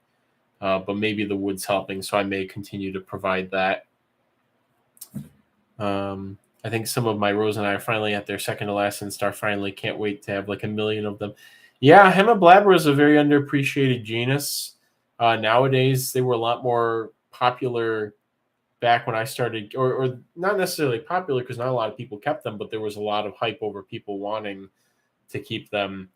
But maybe the wood's helping, so I may continue to provide that. I think some of my Rose and I are finally at their second to last instar. Finally, can't wait to have like 1 million of them. Yeah, Hemiblabber is a very underappreciated genus. Nowadays, they were a lot more popular back when I started, or not necessarily popular because not a lot of people kept them, but there was a lot of hype over people wanting to keep them.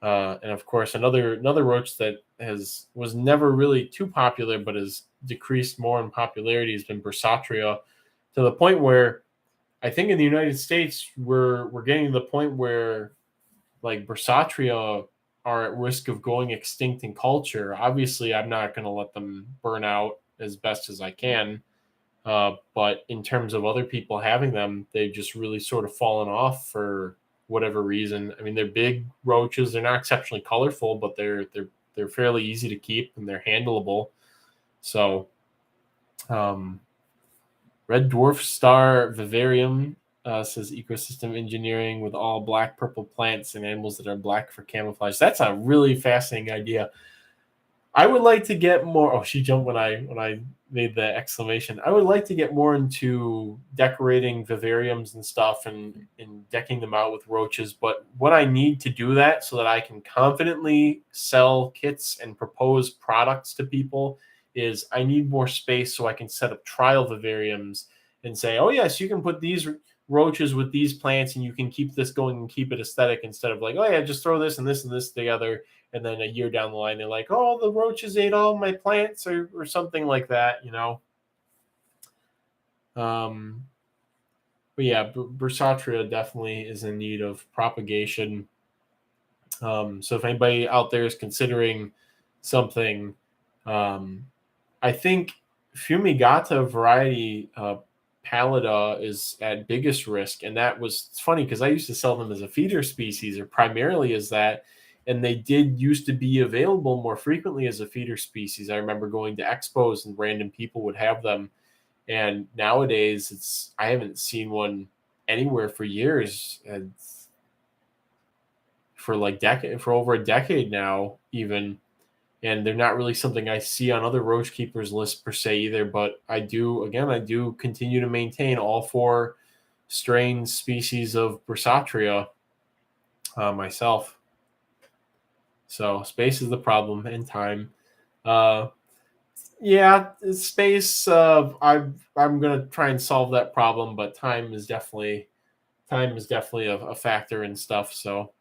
And of course, another roach that was never really too popular, but has decreased more in popularity has been Bursatria, to the point where I think in the United States we're getting to the point where like Bursatria are at risk of going extinct in culture. Obviously, I'm not going to let them burn out as best as I can. But in terms of other people having them, they've just really sort of fallen off for whatever reason. I mean, they're big roaches. They're not exceptionally colorful, but they're fairly easy to keep and they're handleable. So, Red Dwarf Star Vivarium says ecosystem engineering with all black purple plants and animals that are black for camouflage. That's a really fascinating idea. I would like to get more. Oh, she jumped when I made the exclamation. I would like to get more into decorating vivariums and stuff and decking them out with roaches. But what I need to do that so that I can confidently sell kits and propose products to people is I need more space so I can set up trial vivariums and say, oh yes, you can put these roaches with these plants and you can keep this going and keep it aesthetic, instead of like, oh yeah, just throw this and this and this together. And then a year down the line, they're like, oh, the roaches ate all my plants or something like that, But yeah, Bursatria definitely is in need of propagation. So if anybody out there is considering something, I think Fumigata variety Pallida is at biggest risk. And it's funny because I used to sell them as a feeder species or primarily as that. And they did used to be available more frequently as a feeder species. I remember going to expos and random people would have them. And nowadays I haven't seen one anywhere for years. For over a decade now, even. And they're not really something I see on other roach keepers lists per se either. But I do continue to maintain all 4 strain species of Bursatria myself. So space is the problem, and time. Yeah, space. I'm gonna try and solve that problem, but time is definitely a factor and stuff. So,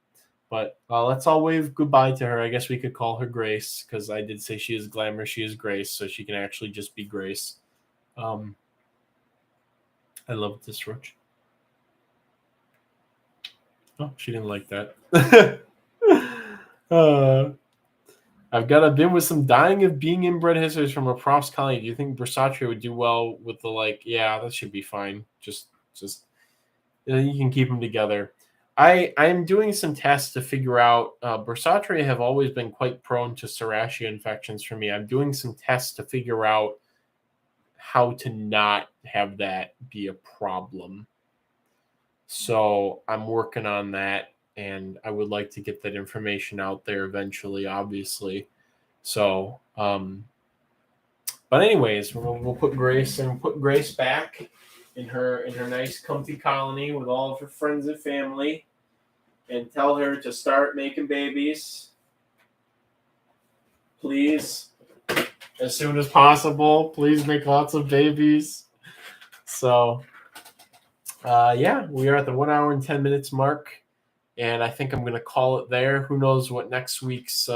but let's all wave goodbye to her. I guess we could call her Grace because I did say she is Glamour. She is Grace, so she can actually just be Grace. I love this roach. Oh, she didn't like that. I've got a bin with some dying of being inbred histories from a Prof's colony. Do you think Bursatria would do well with the Yeah, that should be fine. Just you can keep them together. I'm doing some tests to figure out. Bursatria have always been quite prone to Serratia infections for me. I'm doing some tests to figure out how to not have that be a problem. So I'm working on that, and I would like to get that information out there eventually, obviously. So, but anyways, we'll put Grace back in her nice comfy colony with all of her friends and family, and tell her to start making babies, please, as soon as possible. Please make lots of babies. So, yeah, we are at the 1 hour and 10 minutes mark, and I think I'm going to call it there. Who knows what next week's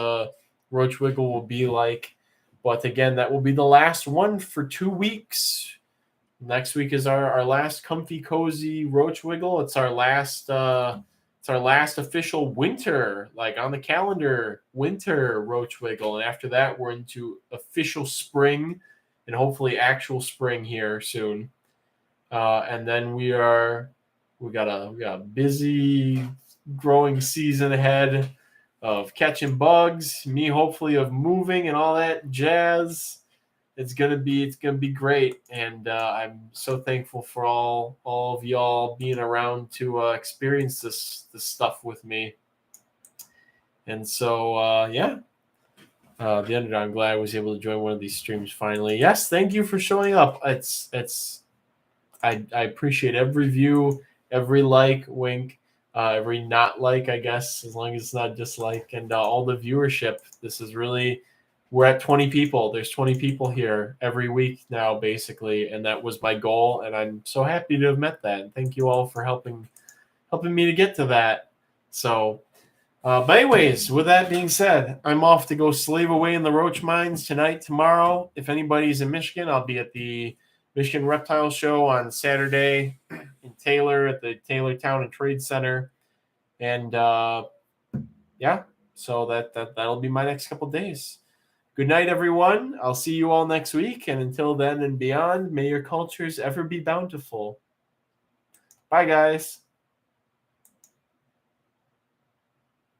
Roach Wiggle will be like. But again, that will be the last one for 2 weeks. Next week is our last comfy cozy Roach Wiggle. It's our last official winter, like on the calendar, winter Roach Wiggle. And after that, we're into official spring and hopefully actual spring here soon. And then we got a busy growing season ahead of catching bugs, me hopefully of moving and all that jazz. It's gonna be great, and I'm so thankful for all of y'all being around to experience this stuff with me. And so yeah, the end of it, I'm glad I was able to join one of these streams finally. Yes, thank you for showing up. I appreciate every view, every like, wink, every not like, I guess, as long as it's not dislike, and all the viewership. This is really, we're at 20 people. There's 20 people here every week now, basically, and that was my goal, and I'm so happy to have met that. And thank you all for helping me to get to that. So, but anyways, with that being said, I'm off to go slave away in the roach mines tonight, tomorrow. If anybody's in Michigan, I'll be at the Michigan Reptile Show on Saturday in Taylor at the Taylor Town and Trade Center. And yeah, so that'll be my next couple days. Good night, everyone. I'll see you all next week. And until then and beyond, may your cultures ever be bountiful. Bye, guys.